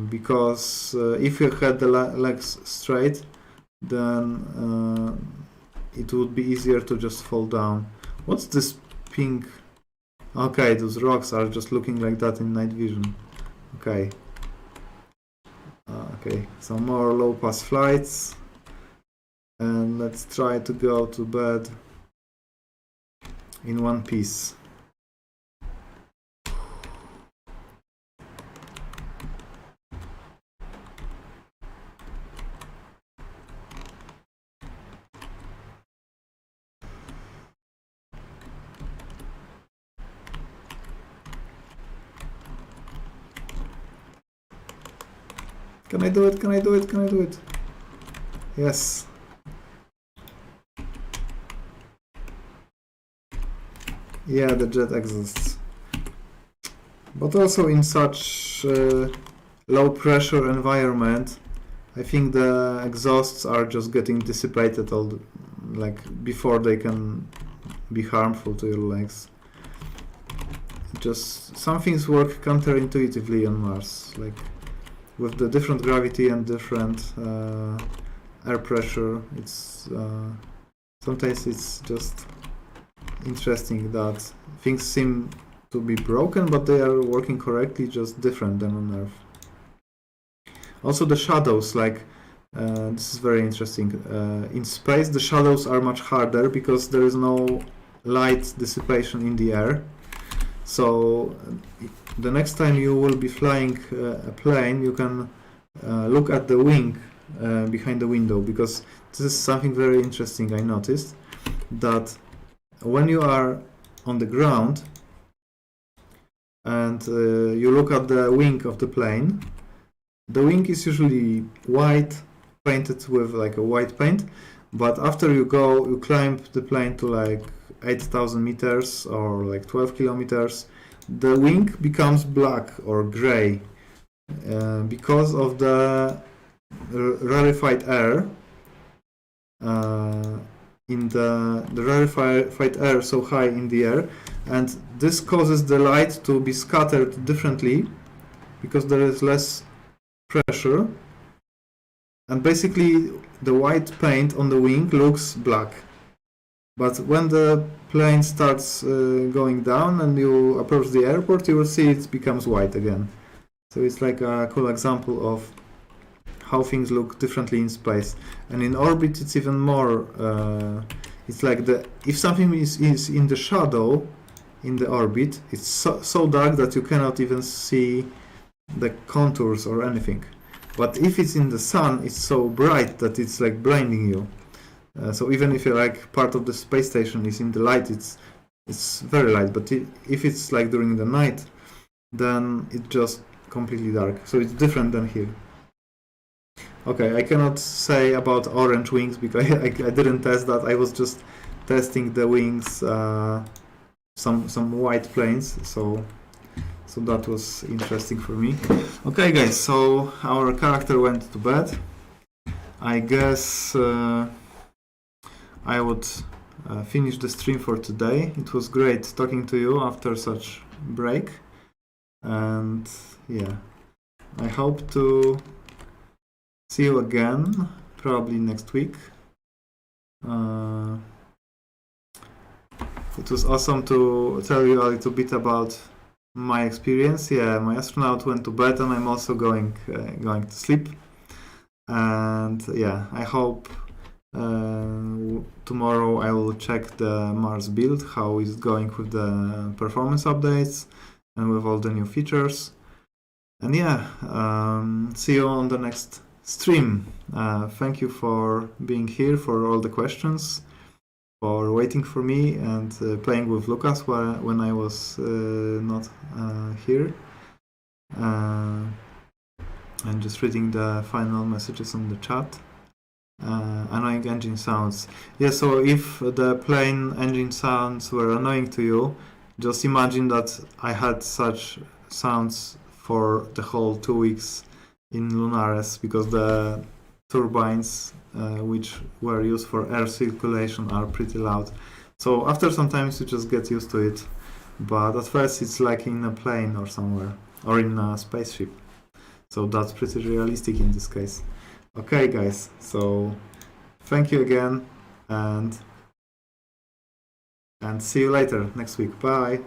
Because if you had the legs straight, then it would be easier to just fall down. What's this pink? Okay, those rocks are just looking like that in night vision. Okay. Okay, some more low pass flights. And let's try to go to bed in one piece. Can I do it? Can I do it? Can I do it? Yes. Yeah, the jet exhausts. But also in such low pressure environment, I think the exhausts are just getting dissipated like before they can be harmful to your legs. Just some things work counterintuitively on Mars, like with the different gravity and different air pressure. It's sometimes it's just interesting that things seem to be broken, but they are working correctly, just different than on Earth. Also the shadows, like this is very interesting. In space the shadows are much harder because there is no light dissipation in the air. So the next time you will be flying a plane, you can look at the wing behind the window, because this is something very interesting I noticed, that when you are on the ground and you look at the wing of the plane, the wing is usually white, painted with like a white paint, but after you climb the plane to like 8,000 meters or like 12 kilometers, the wing becomes black or gray because of the rarefied air. In the rarefied air so high in the air, and this causes the light to be scattered differently because there is less pressure, and basically the white paint on the wing looks black. But when the plane starts going down and you approach the airport, you will see it becomes white again. So it's like a cool example of how things look differently in space. And in orbit it's even more, it's like if something is in the shadow in the orbit, it's so dark that you cannot even see the contours or anything. But if it's in the sun, it's so bright that it's like blinding you. So even if you're like part of the space station is in the light, it's very light. But if it's like during the night, then it's just completely dark. So it's different than here. Okay, I cannot say about orange wings because I didn't test that. I was just testing the wings, some white planes. So that was interesting for me. Okay, guys. So our character went to bed. I guess I would finish the stream for today. It was great talking to you after such break, and yeah, I hope to see you again probably next week. It was awesome to tell you a little bit about my experience. Yeah, my astronaut went to bed, and I'm also going to sleep. And yeah, I hope tomorrow I will check the Mars build, how is it going with the performance updates and with all the new features. And yeah, see you on the next stream. Thank you for being here, for all the questions, for waiting for me and playing with Lucas when I was not here. And just reading the final messages on the chat. Annoying engine sounds. Yeah, so if the plane engine sounds were annoying to you, just imagine that I had such sounds for the whole 2 weeks in LunAres, because the turbines which were used for air circulation are pretty loud. So after some time you just get used to it, but at first it's like in a plane or somewhere, or in a spaceship. So that's pretty realistic in this case. Okay guys, so thank you again, and see you later next week. Bye.